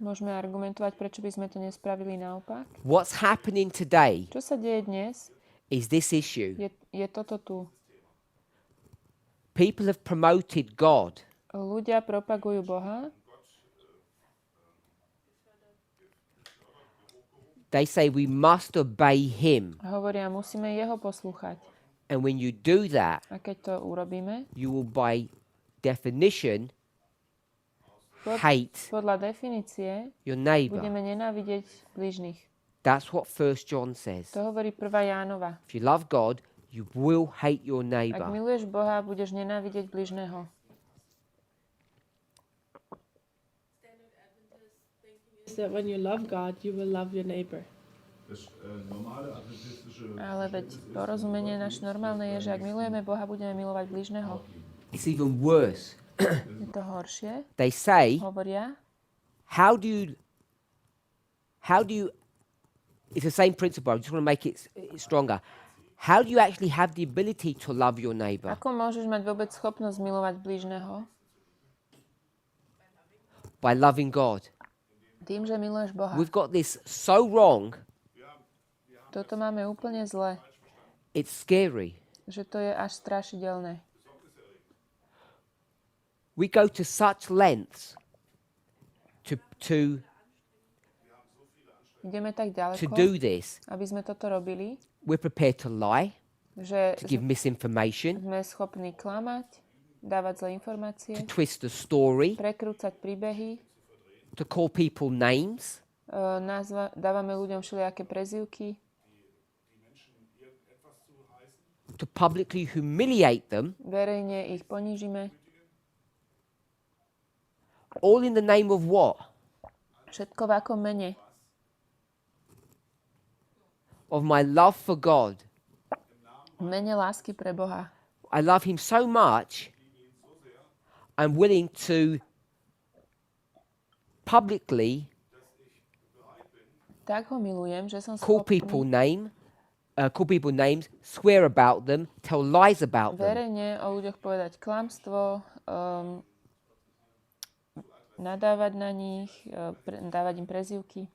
Môžeme argumentovať, prečo by sme to nespravili naopak. What's happening today Čo sa deje dnes, is this issue. je toto tu. People have promoted God Ľudia propagujú Boha. They say we must obey him. A hovoria, musíme jeho poslúchať. And when you do that, A keď to urobíme, you will by definition hate podľa definície your neighbor. budeme nenávidieť blížnych. That's what 1 John says. To hovorí 1. Jánova. If you love God, you will hate your Ak neighbor. miluješ Boha, budeš nenávidieť bližného. Is that when you love God, you will love your neighbor. Das normale adventistische Ale veď porozumenie naše normálne je, že ak milujeme Boha, budeme milovať bližného. It's even worse. Je to horšie. They say, Hovoria, how do you, it's the same principle, I just want to make it stronger. How do you actually have the ability to love your neighbor? ako môžeš mať vôbec schopnosť milovať bližného? By loving God. Tým, že miluješ Boha. We've got this so wrong, Toto máme úplne zle, it's scary. že to je až strašidelné. We go to such lengths to Ideme tak to ďaleko, do this. aby sme toto robili, We're prepared to lie, že to give misinformation, sme schopní klamať, dávať zlé informácie, to twist the story, prekrúcať príbehy, to call people names, dávame ľuďom všelijaké prezývky, to publicly humiliate them, verejne ich ponížime. all in the name of what? Všetko v akom mene? Of my love for God. V mene lásky pre Boha. I love him so much, I'm willing to publicly Tak ho milujem, že som call people names, swear about them, tell lies about them. verejne o ľuďoch povedať klamstvo, nadávať na nich, dávať im prezývky.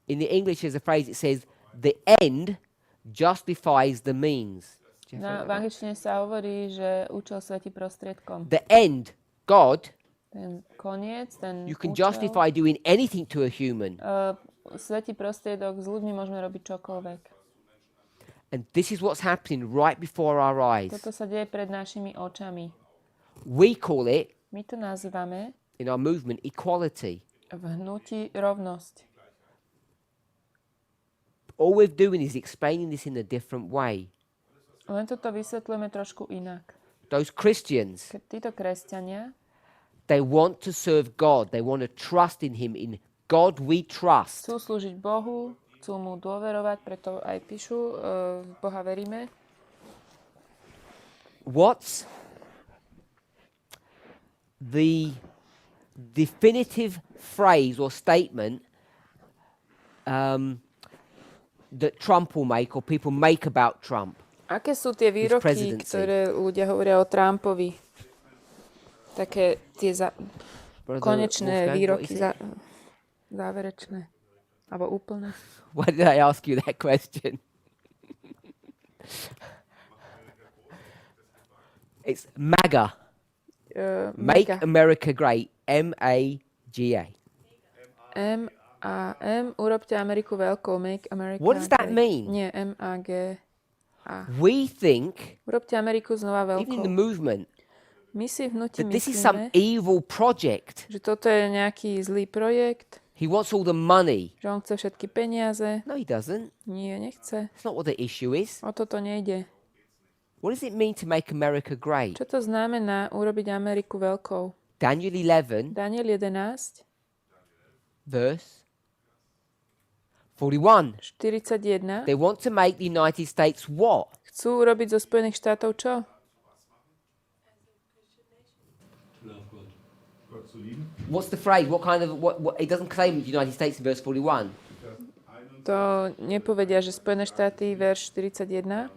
In the English, there's a phrase that says, the end justifies the means. V angličtine sa hovorí, že účel svätí prostriedkom. The end, God, Ten koniec, ten you can účel, justify doing anything to a human. svätý prostriedok, s ľuďmi môžeme robiť čokoľvek. And this is what's happening right before our eyes. Toto sa deje pred našimi očami. We call it, My to nazývame in our movement, equality. v hnutí rovnosť. All we're doing is explaining this in a different way. Len toto vysvetľujeme trošku inak. Those Christians, Títo kresťania, they want to serve God. They want to trust in him. In God we trust. chcú slúžiť Bohu, chcú mu dôverovať, preto aj píšu, v Boha veríme. What's the definitive phrase or statement that Trump will make or people make about Trump? Aké sú tie výroky, presidency. ktoré ľudia hovoria o Trumpovi? Také tie konečné Wolfgang, výroky, what is it? záverečné. Alebo úplné. Why did I ask you that question? It's MAGA. Make Mega. America Great. M-A-G-A. M-A-M, urobte Ameriku veľkou. Make America What does that great. mean? Nie, M-A-G. We think, Urobte Ameriku znova even in the veľkou. movement, My si v hnutí that this is some myslíme, evil project. že toto je nejaký zlý projekt, He wants all the money. že on chce všetky peniaze. No, he doesn't. Nie, nechce. That's not what the issue is. O toto nejde. What does it mean to make America great? Čo to znamená urobiť Ameriku veľkou? Daniel 11, Daniel 11, verse 41. 41. They want to make the United States what? Chcú urobiť zo Spojených štátov čo? Gott zu lieben. What's the phrase? What kind of, what it doesn't claim the United States in verse 41. To nepovedia, že Spojené štáty, verš 41.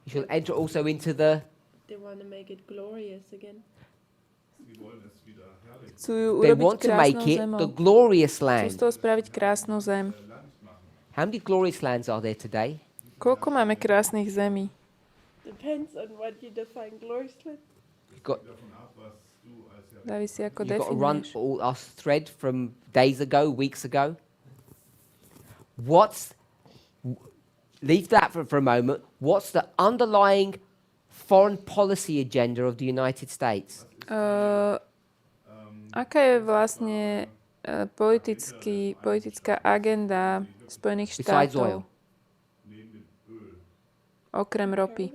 You shall enter also into the, They want to make it glorious again. Sie wollen es wieder herrlich. Chcú ju they urobiť want to make krásnou it zemou. the glorious Chcú z land. toho spraviť krásnu zem. How many glorious lands are there today? Koľko máme krásnych zemí? Depends on what you define gloriously. You've got, Závisí, ako you've got to run definuješ. all our thread from days ago, weeks ago. Leave that for a moment. What's the underlying foreign policy agenda of the United States? Aká je vlastne politická agenda Spojených Besides oil. štátov okrem ropy?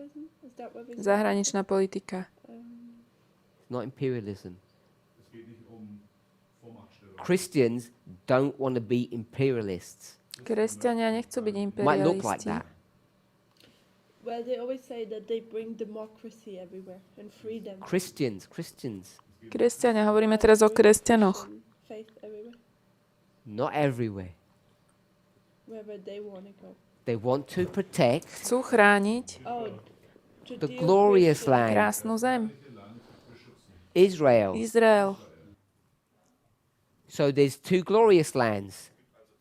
Zahraničná politika. Not imperialism. Christians don't want to be imperialists. Kresťania nechcú byť Might look like imperialisti. that. Well, they always say that they bring democracy everywhere and freedom. Christians. Kresťania, hovoríme teraz o kresťanoch. Faith everywhere, Not everywhere. wherever they want to go. They want to protect Chcú chrániť Oh, the glorious land, krásnu zem. Israel. Izrael. So there's two glorious lands.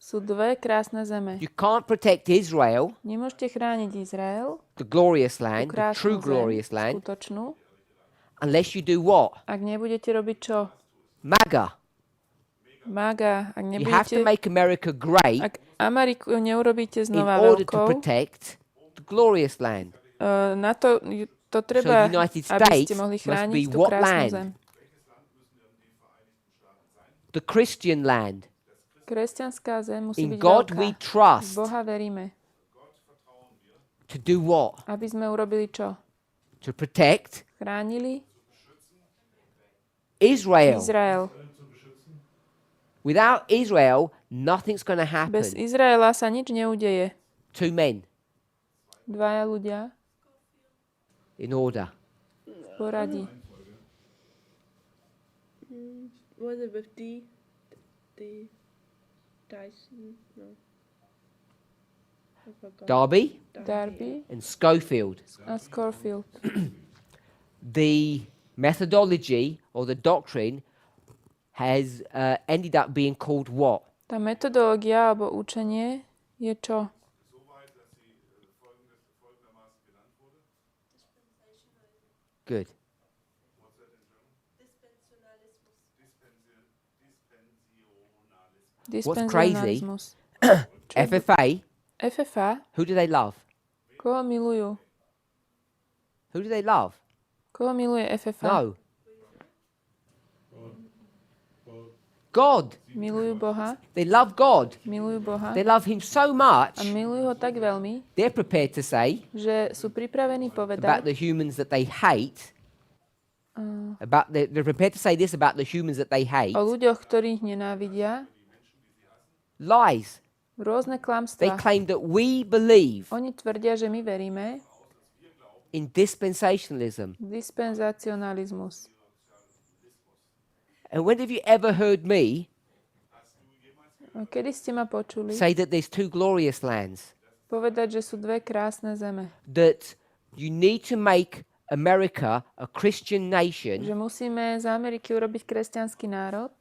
Sú dve krásne zeme. You can't protect Israel, Nemôžete chrániť Izrael, the glorious tú land, the krásnu true zem, glorious land, skutočnú, unless you do what? ak nebudete robiť čo? MAGA. Maga, ak You have to nebudete... make America great Ak Ameriku neurobíte in znova order to veľkou, protect the glorious land. na to treba, So the United aby ste States mohli must chrániť be tú what krásnu land? zem. The Christian land. Kresťanská zem musí In byť God veľká. we V trust. Boha veríme. To do what? Aby sme urobili čo? To protect Chránili Israel. Izrael. Without Israel, nothing's going to Bez happen. Izraela sa nič neudeje. Two men Dvaja ľudia in order. v poradí. Was it with the Dyson? No. I forgot. Darby Darby and Schofield. a Scorfield. The methodology or the doctrine has ended up being called what? Tá metodológia alebo učenie je čo? Good. Dispenzionalizmus. FFA, FFA? who do they love? Koho milujú? Who do they love? Koho miluje FFA? No. God. Milujú Boha? They love God. Milujú Boha? They love Him so much, A milujú ho tak veľmi, they're prepared to say že sú pripravení about povedať the humans that they hate. They're prepared to say this about the humans that they hate. o ľuďoch, ktorých nenávidia, Lies. rôzne They klamstvá. claim that we believe Oni tvrdia, že my veríme in dispensationalism. v dispenzacionalizmus. And when have you ever heard me A kedy ste ma počuli say that there's two glorious lands? povedať, že sú dve krásne zeme? That you need to make America a Christian Že nation. musíme z Ameriky urobiť kresťanský národ?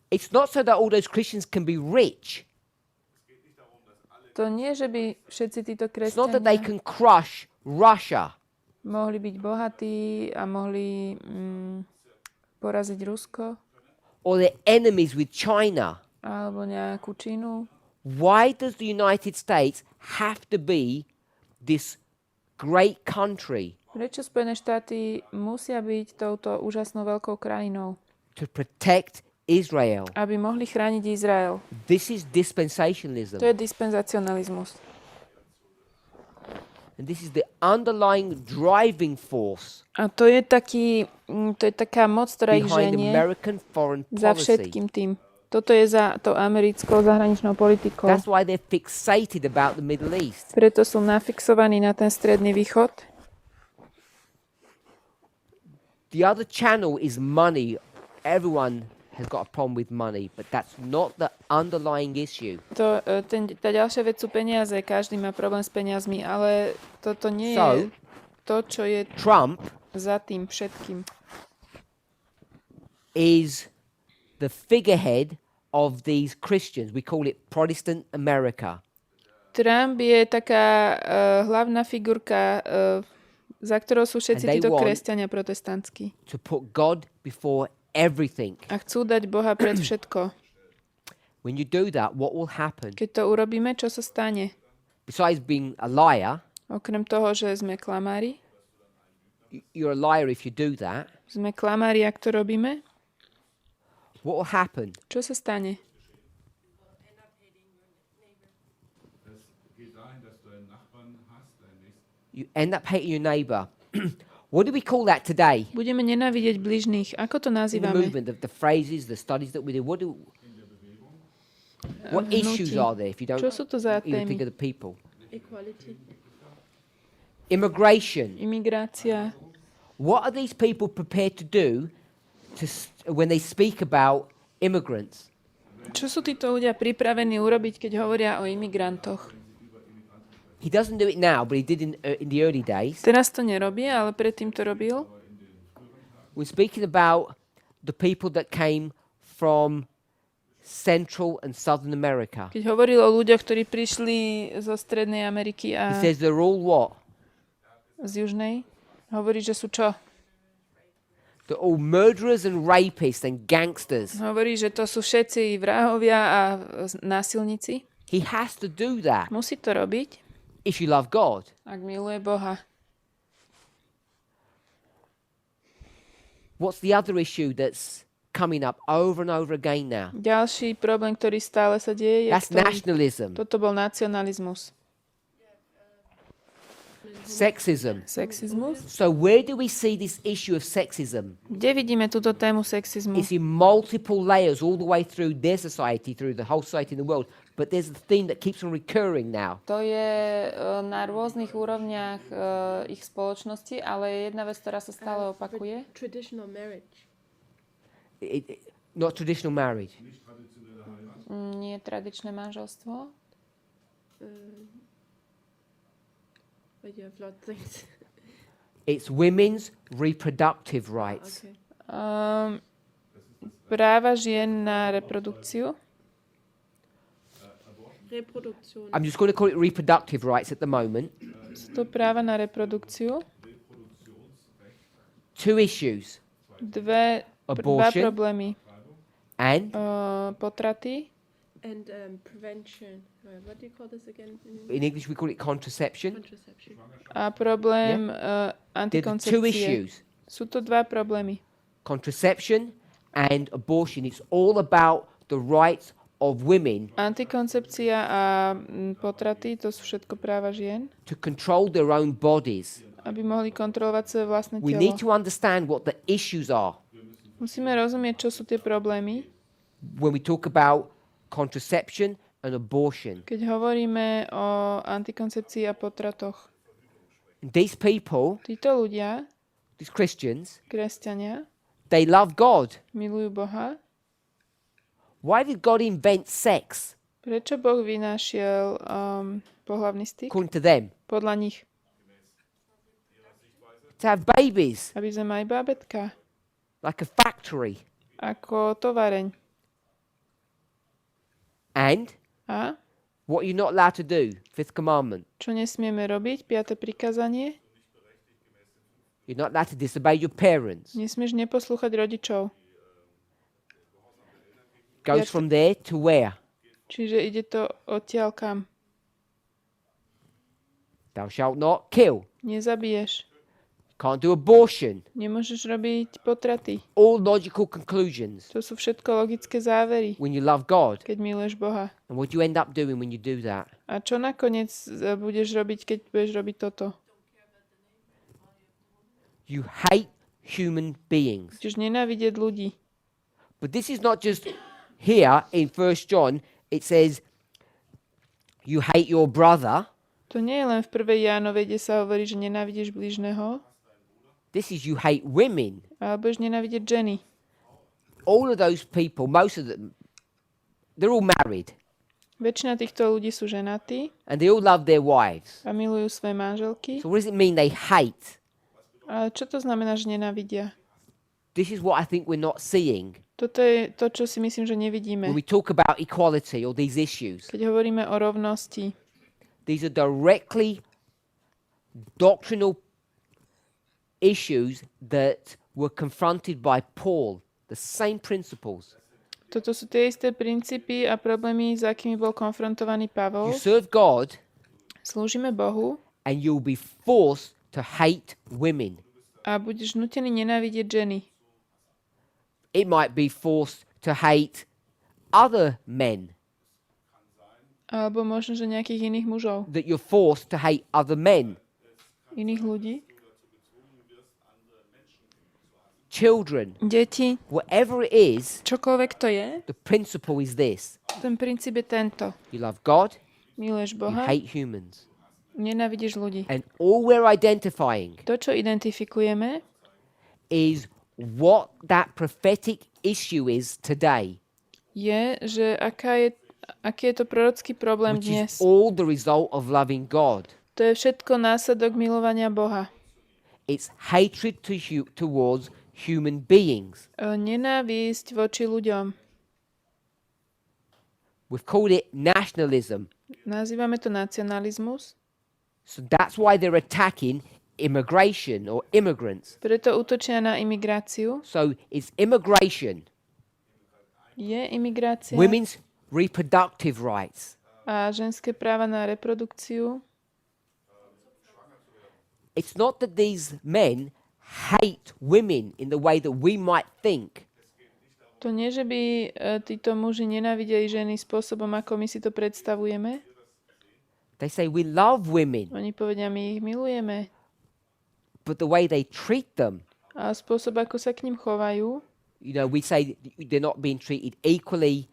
It's not so that all those Christians can be rich. To nie, že by všetci títo It's not that they kresťania can crush Russia. mohli byť bohatí a mohli poraziť Rusko Or they're enemies with China. alebo nejakú Čínu. Why does the United States have to be this great country Prečo Spojené štáty musia byť touto úžasnou veľkou krajinou? to protect Israel? Aby mohli chrániť Izrael. This is dispensationalism. To je dispenzacionalizmus. And this is the underlying driving force A to je taká moc, ktorá ich behind ženie American foreign za policy. všetkým tým. Toto je za to americkou zahraničnou politikou. That's why they're fixated about the Middle East. Preto sú nafixovaní na ten stredný východ. The other channel is money. Everyone has got a problem with money, but that's not the underlying issue. Tá ďalšia vec sú peniaze. Každý má problém s peniazmi, ale toto nie je So, to, čo je Trump za tým všetkým. is the figurehead of these Christians. We call it Protestant America. Trump je taká hlavná figurka, za ktorou sú všetci And they títo want- kresťania protestantskí. To put God before everything. A chcú dať Boha pred všetko. When you do that, what will happen? Keď to urobíme, čo sa stane? Besides being a liar, Okrem toho, že sme klamári, you're a liar if you do that. Sme klamári, ak to robíme. What will happen? Čo sa stane? Geht dahin, dass du einen Nachbarn hast, deinen Nächsten. You end up hating your neighbor. What do we call that today? Budeme nenávidieť bližných. Ako to In the nazývame? movement, the phrases, the studies that we do. What issues are there if you don't Čo sú to za even think témy? of the people? Equality. Immigration. Imigrácia. What are these people prepared to do when they speak about immigrants? Čo sú títo ľudia pripravení urobiť, keď hovoria o imigrantoch? He doesn't do it now, but he did in the early days. Teraz to nerobí, ale predtým to robil. We're speaking about the people that came from Central and Southern America. Keď hovoril o ľuďoch, ktorí prišli zo Strednej Ameriky He a says they're all what? z Južnej, hovorí, že sú čo? They're all murderers and rapists and gangsters. Hovorí, že to sú všetci vrahovia a násilníci. He has to do that Musí to robiť, if you love God. ak miluje Boha. What's the other issue that's coming up over and over again now? Ďalší problém, ktorý stále sa deje, je, That's nationalism, toto bol nacionalizmus. sexism. Sexizmus. So where do we see this issue of sexism? Kde vidíme túto tému sexizmu? It's in multiple layers all the way through their society, through the whole society in the world. But there's a theme that keeps on recurring now. To je na rôznych úrovniach ich spoločnosti, ale jedna vec, ktorá sa stále opakuje. Traditional marriage. Not traditional marriage. Nie tradičné manželstvo. But you have lots of things. It's women's reproductive rights. Okay. Práva žien na reprodukciu. Reproduktion. I'm just going to call it reproductive rights at the moment. Sú to práva na reprodukciu. Two issues. Dva Abortion. problémy. And Potraty. And prevention. What do you call this again? in English we call it contraception. Contraception. A problém They're the two antikoncepcie. issues. Sú to dva problémy. Contraception and abortion. It's all about the rights of women Antikoncepcia a potraty, to sú všetko práva žien, to control their own bodies. aby mohli kontrolovať svoje vlastné We need telo. to understand what the issues are Musíme rozumieť, čo sú tie problémy, when we talk about contraception and abortion. keď hovoríme o antikoncepcii a potratoch. And these people, Títo ľudia, these Christians, kresťania, they love God. milujú Boha. Why did God invent sex? Prečo Boh vynašiel pohlavný styk? According to them, Podľa nich. to have babies, Aby sme mali bábätka. like a factory. Ako tovareň. And A what you're not allowed to do, fifth commandment, čo nesmieme robiť? 5. prikázanie. you're not allowed to disobey your parents. Nesmieš neposlúchať rodičov. Goes from there to where? Čiže ide to odtiaľ kam. Thou shalt not kill. Nezabiješ. Can't do abortion. Nemôžeš robiť potraty. All logical conclusions To sú všetko logické závery, when you love God. keď miluješ Boha. And what do you end up doing when you do that? A čo nakoniec budeš robiť, keď budeš robiť toto? You hate human beings. Budeš nenávidieť ľudí. But this is not just here in 1 John. It says you hate your brother. To nie je len v 1. Jánovej, kde sa hovorí, že nenávidíš blížneho, This is you hate women. ale budeš nenávidieť ženy. All of those people, most of them, they're all married. Väčšina týchto ľudí sú ženatí And they all love their wives. a milujú svoje manželky. So what does it mean they hate? Ale čo to znamená, že nenávidia? This is what I think we're not seeing Toto je to, čo si myslím, že nevidíme. when we talk about equality or these issues. Keď hovoríme o rovnosti, These are directly doctrinal issues that were confronted by Paul, the same principles. toto sú tie isté princípy a problémy, s akými bol konfrontovaný Pavol. You serve God Slúžime Bohu and you'll be forced to hate women. a budeš nutený nenávidieť ženy. It might be forced to hate other men. Alebo možno, že nejakých iných mužov, That you're forced to hate other men. iných ľudí. Children. Deti, Whatever it is, čokoľvek to je, the principle is this. ten princíp je tento. You love God, Miluješ you Boha, hate humans. nenávidíš ľudí. And all we're identifying To, čo identifikujeme, is what that prophetic issue is today, je, že aký je to prorocký problém which dnes. is all the result of loving God. To je všetko následok milovania Boha. It's hatred towards human beings. Nenávisť voči ľuďom. We've called it nationalism. Nazývame to nacionalizmus. So that's why they're attacking immigration or immigrants. Preto útočia na imigráciu. So it's immigration, Je imigrácia women's reproductive rights. a ženské práva na reprodukciu. It's not that these men hate women in the way that we might think. To nie, že by títo muži nenávideli ženy spôsobom, ako my si to predstavujeme. They say we love women, Oni povedia, my ich milujeme. but the way they treat them, A spôsob, ako sa k ním chovajú, we say they're not being treated equally.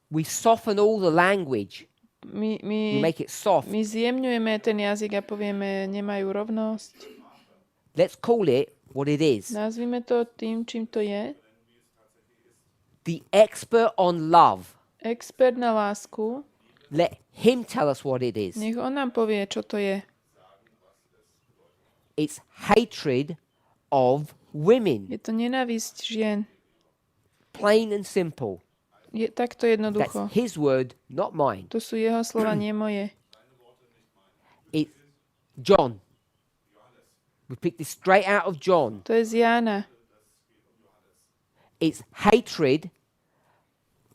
We soften all the language. my We make it soft. zjemňujeme ten jazyk a povieme, nemajú rovnosť. Let's call it what it is. Nazvime to tým, čím to je. The expert on love. Expert na lásku, Let him tell us what it is. nech on nám povie, čo to je. It's hatred of women. Je to nenávisť žien. Plain and simple. Je takto That's jednoducho. his word, not mine. To sú jeho slova, nie moje. It's John. We picked this straight out of John. To je z Jána. It's hatred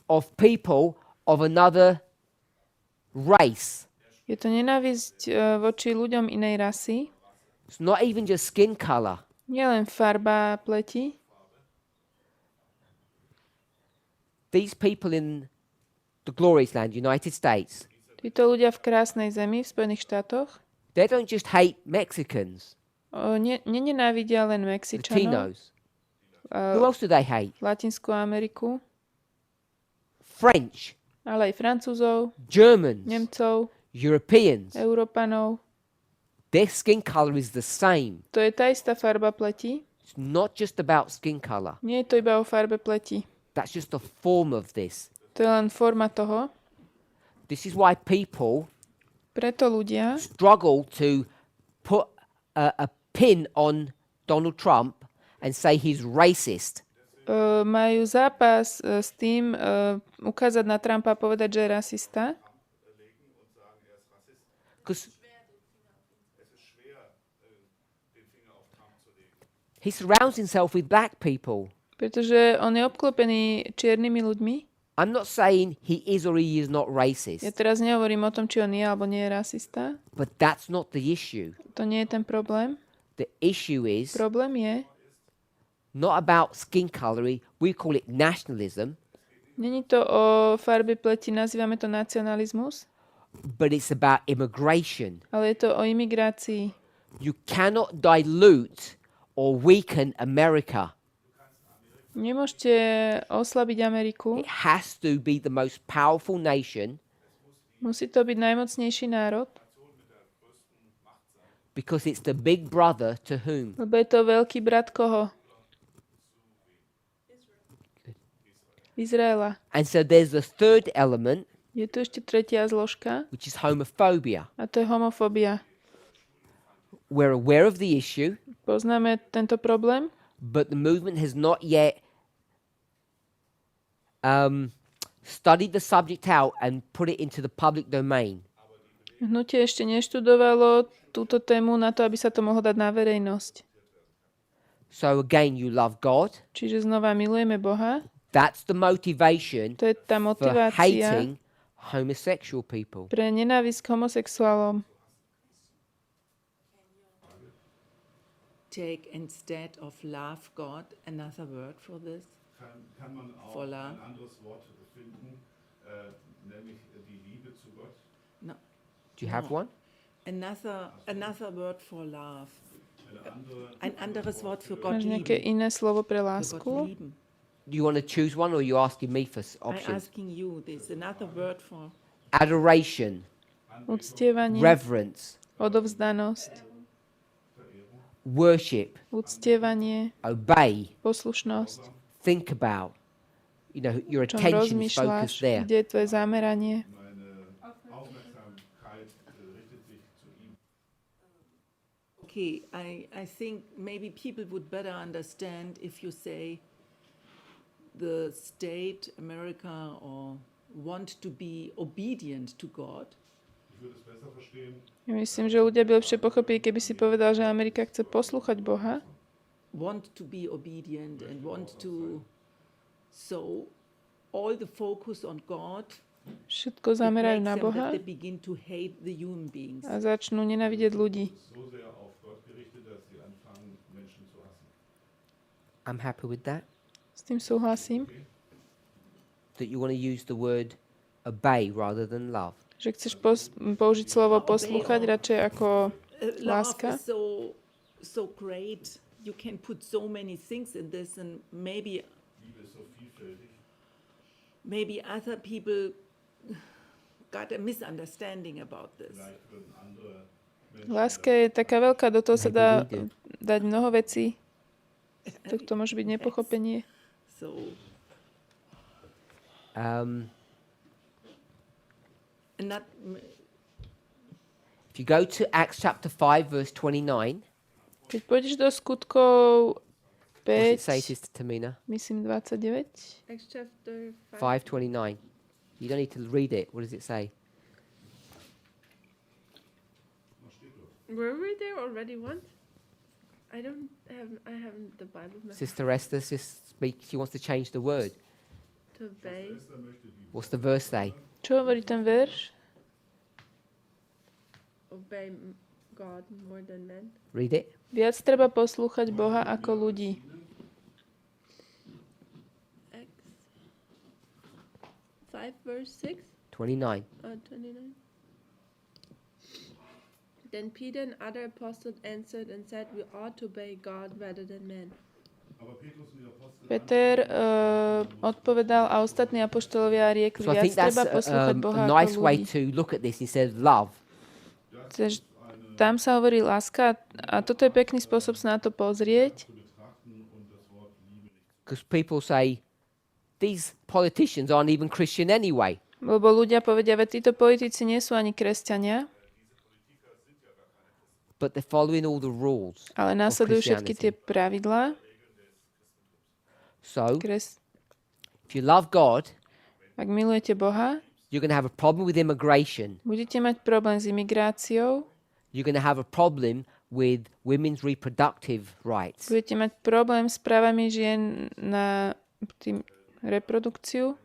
of people of another race. Je to nenávisť voči ľuďom inej rasy. It's not even just skin color. Nielen farba pleti. These people in the glorious land, United States, Títo ľudia v krásnej zemi, v Spojených štátoch, they don't just hate Mexicans, nenávidia len Mexičanov, Latinos. Who else do they hate? Latinskú Ameriku, French, ale aj Francúzov, Germans, Nemcov, Europeans. Európanov. Their skin color is the same. To je tá istá farba pleti. It's not just about skin color. Nie je to iba o farbe pleti. That's just a form of this. To je len forma toho. This is why people Preto ľudia struggle to put a pin on Donald Trump and say he's racist. majú zápas s tým ukázať na Trumpa a povedať, že je rasista. Because he surrounds himself with black people. Pretože on je obklopený čiernymi ľuďmi. I'm not saying he is or he is not racist, Ja teraz nehovorím o tom, či on je alebo nie je rasista. but that's not the issue. To nie je ten problém. The issue is Problém je, not about skin color. We call it nationalism, není to o farbe pleti, nazývame to nacionalizmus, but it's about immigration. ale je to o imigrácii. You cannot dilute or weaken America. Nemôžete oslabiť Ameriku. It has to be the most powerful nation Musí to byť najmocnejší národ, because it's the big brother to whom? lebo je to veľký brat koho? Izraela. And so there's the third element, Je tu ešte tretia zložka which is homophobia. a to je homofóbia. We're aware of the issue, Poznáme tento problém, but the movement has not yet studied the subject out and put it into the public domain. hnutie ešte neštudovalo túto tému na to, aby sa to mohlo dať na verejnosť. So again, you love God. Čiže znova milujeme Boha. That's the motivation To je tá for motivácia hating homosexual people. pre nenávisť k homosexuálom. take instead of love God another word for this? Kann man auch For love? ein anderes Wort finden, nämlich die Liebe zu Gott? No. Do you have No. one? Another word for love. Eine andere Ein anderes Wort für Gott Máš nejaké lieben. iné slovo pre Für Gott lásku? lieben. Do you want to choose one, or are you asking me for I'm options? asking you, there's another word for Adoration, Uctievanie, reverence, odovzdanosť, worship, uctievanie, obey, poslušnosť. think about. You know, your Čom attention is rozmýšľaš, focused there. kde je tvoje zameranie. meine Aufmerksamkeit richtet sich zu ihm. Okay, I think maybe people would better understand if you say the state, America, or want to be obedient to God. Ich würde es besser verstehen, Ja myslím, že ľudia by lepšie pochopili, keby si povedal, že Amerika chce poslúchať Boha, Want to be obedient and want to so all the focus on God všetko it zamerajú makes na them Boha that they begin to hate the human beings. a začnú nenávidieť ľudí. so sehr auf Gott gerichtet, dass sie anfangen, Menschen zu hassen. I'm happy with that. S tým súhlasím, That you want to use the word obey rather than love. že chceš použiť slovo poslúchať radšej ako Love láska. is so great. You can put so many things in this, and maybe Liebe ist so vielfältig. maybe other people got a misunderstanding about this. Vielleicht würden andere Menschen Láska je taká veľká, do toho sa Maybe dá we do. dať mnoho vecí. To môže byť nepochopenie. So not If you go to Acts chapter 5, verse 29, Keď pôjdeš do skutkov what's it say, 5, Sister Tamina? myslím 29, Acts chapter 5:29. You don't need to read it. What does it say? Were we there already once? I haven't the Bible Sister Esther she wants to change the word. to obey. What's the verse say? čo hovorí ten verš? Obey God more than men. Read it. Viac treba poslúchať Boha ako ľudí. Acts 5 verse 6. 29. 29. Then Peter and other apostles answered and said, we ought to obey God rather than men. Aber Petrus und die Apostel Peter odpovedal a ostatní apoštolovia riekli, So I viac think that's treba poslúchať Boha a nice ako way ľudí. to look at this instead of love. Takže tam sa hovorí láska a toto je pekný spôsob sa na to pozrieť, Because people say, these politicians aren't even Christian anyway. lebo ľudia povedia, veď títo politici nie sú ani kresťania, But they're following all the rules. ale následujú všetky tie Christianity. pravidlá. So, Kres... if you love God, Ak milujete Boha, you're going to have a problem with immigration. budete mať problém s imigráciou, You're going to have a problem with women's reproductive rights. budete mať problém s právami žien na tým reprodukciu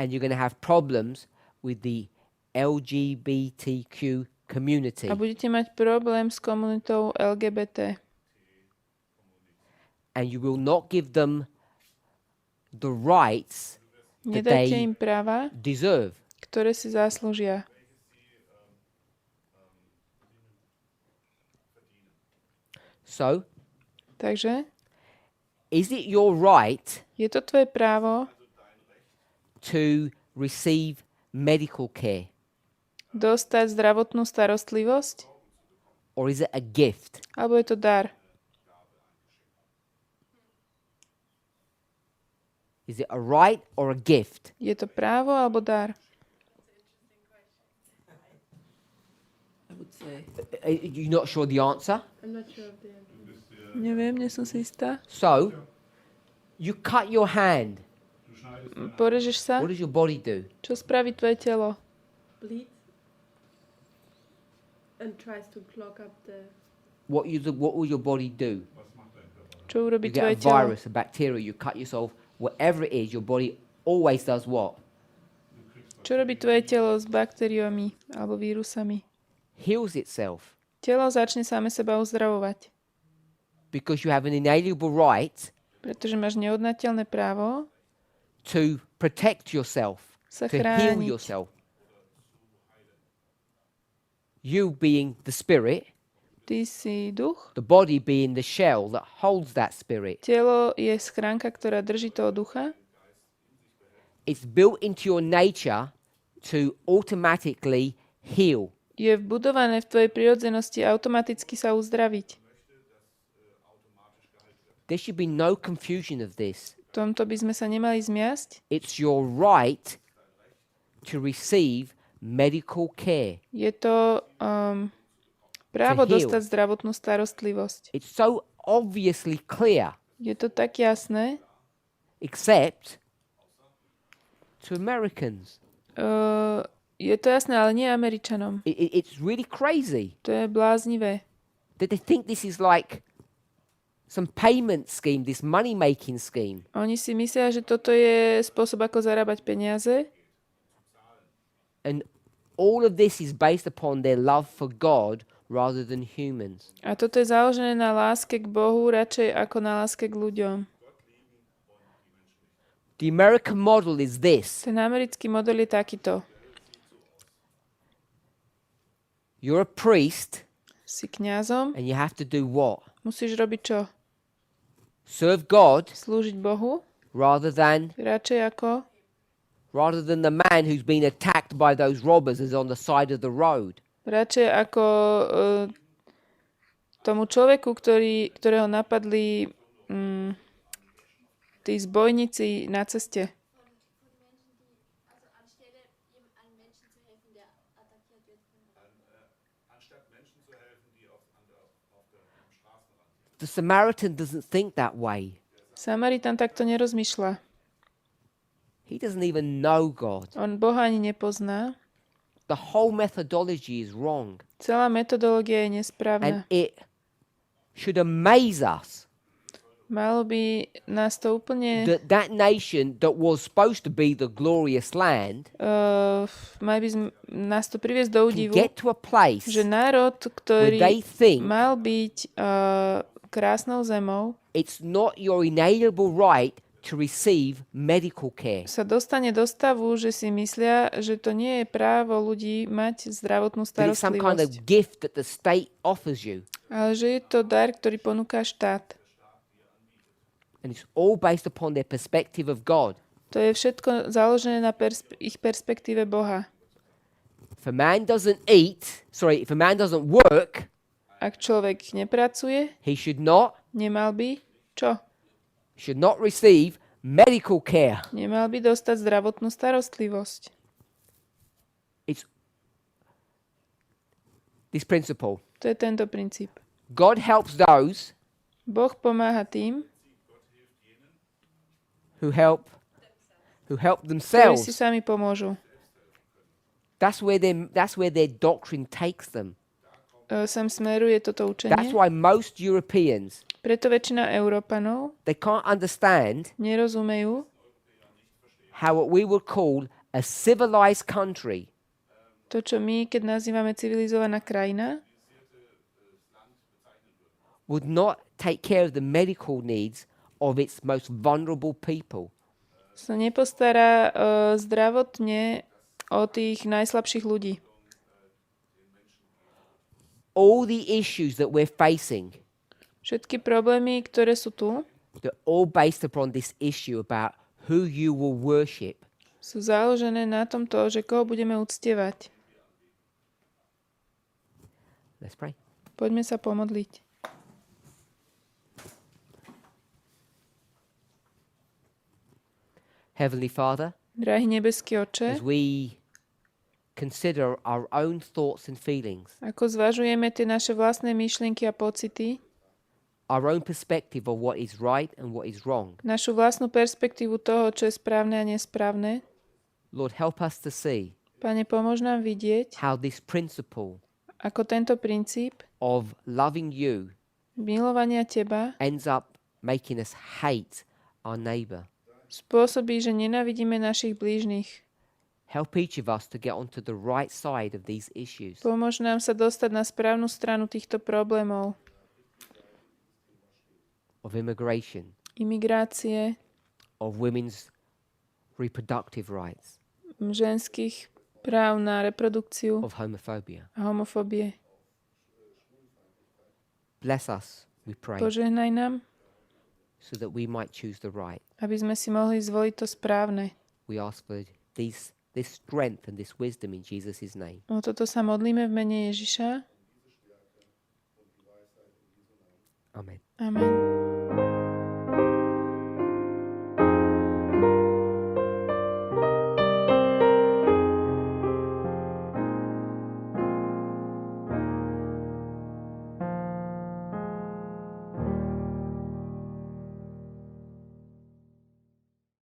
And you're going to have problems with the LGBTQ community. a budete mať problém s komunitou LGBT. And you will not give them the rights that Nedajte they im práva, deserve. ktoré si zaslúžia. So, Takže is it your right je to tvoje právo to receive medical care? dostať zdravotnú starostlivosť, Or is it a gift? alebo je to dar? Is it a right or a gift? Je to právo alebo dar? I would say You're not sure the answer? I'm not sure of the answer. Neviem, nie som si istá. So, you cut your hand. Porežeš sa? What does your body do? Čo spraví tvoje telo? Bleeds and tries to clog up the... What will your body do? Čo urobí You tvoje get a telo? virus, a bacteria, you cut yourself, whatever it is, your body always does what? Čo robí tvoje telo s baktériami alebo vírusami? Heals itself. Telo začne same seba uzdravovať, because you have an inalienable right pretože máš neodnateľné právo to protect yourself, sa to heal chrániť. yourself. You being the spirit, Ty si duch, the body being the shell that holds that spirit. telo je schránka, ktorá drží toho ducha. It's built into your nature to automatically heal. Je vbudované v tvojej prirodzenosti automaticky sa uzdraviť. There should be no confusion of this. V tomto by sme sa nemali zmiasť. It's your right to receive medical care. Je to právo To heal. dostať zdravotnú starostlivosť. It's so obviously clear, Je to tak jasné, except to Americans. je to jasné, ale nie Američanom. It's really crazy To je bláznivé. that they think this is like some payment scheme, this money-making scheme. Oni si myslia, že toto je spôsob, ako zarábať peniaze. And all of this is based upon their love for God rather than humans. A toto je založené na láske k Bohu, radšej ako na láske k ľuďom. The American model is this. Ten americký model je takýto. You're a priest Si kňazom, and you have to do what? musíš robiť čo? Serve God Slúžiť Bohu, rather than the man who's been attacked by those robbers is on the side of the road. radšej ako tomu človeku, ktorého napadli tí zbojníci na ceste. The Samaritan doesn't think that way. Samaritan takto nerozmýšľa. He doesn't even know God. On Boha ani nepozná. The whole methodology is wrong. Celá metodológia je And nesprávna. it should amaze us Malo by nás to úplne... that nation that was supposed to be the glorious land mali by nás to priviesť do can údivu, get to a place že národ, where ktorý they think mal byť krásnou zemou, it's not your inalienable right to receive medical care. sa dostane do stavu, že si myslia, že to nie je právo ľudí mať zdravotnú That it's some kind starostlivosť, of gift that the state offers you. ale že je to dar, ktorý ponúka štát. And it's all based upon their perspective of God. To je všetko založené na ich perspektíve Boha. If a man doesn't work, Ak človek nepracuje, he should not nemal by čo? receive medical care. Nemal by dostať zdravotnú starostlivosť. It's this principle. To je tento princíp. God helps those Boh pomáha tým, who help ktorí themselves. si sami pomôžu. That's where their doctrine takes them. Sem smeruje toto That's učenie. why most Europeans, Preto väčšina Európanov they can't understand nerozumejú, how what we would call a civilized country to, čo my, keď nazývame civilizovaná krajina, would not take care of the medical needs of its most vulnerable people. sa nepostará zdravotne o tých najslabších ľudí. All the issues that we're facing, Všetky problémy, ktoré sú tu, they're all based upon this issue about who you will worship. sú založené na tomto, že koho budeme uctievať. Let's pray. Poďme sa pomodliť. Heavenly Father, Drahý nebeský Oče, as we consider our own thoughts and feelings, ako zvažujeme tie naše vlastné myšlienky a pocity, our own perspective of what is right and what is wrong, našu vlastnú perspektívu toho, čo je správne a nesprávne, Lord, help us to see Pane, pomôž nám vidieť, how this principle ako tento princíp of loving you milovania Teba ends up making us hate our neighbor. spôsobí, že nenávidíme našich blížnych. Help each of us to get onto the right side of these issues. Pomôž nám sa dostať na správnu stranu týchto problémov. Of immigration, Imigrácie, of women's reproductive rights, ženských práv na reprodukciu of homophobia. a homofóbie. Bless us, we pray, Požehnaj nám, so that we might choose the right. aby sme si mohli zvoliť to správne. We ask for this strength and this wisdom in Jesus' name. O toto sa modlíme v mene Ježiša. Amen. Amen.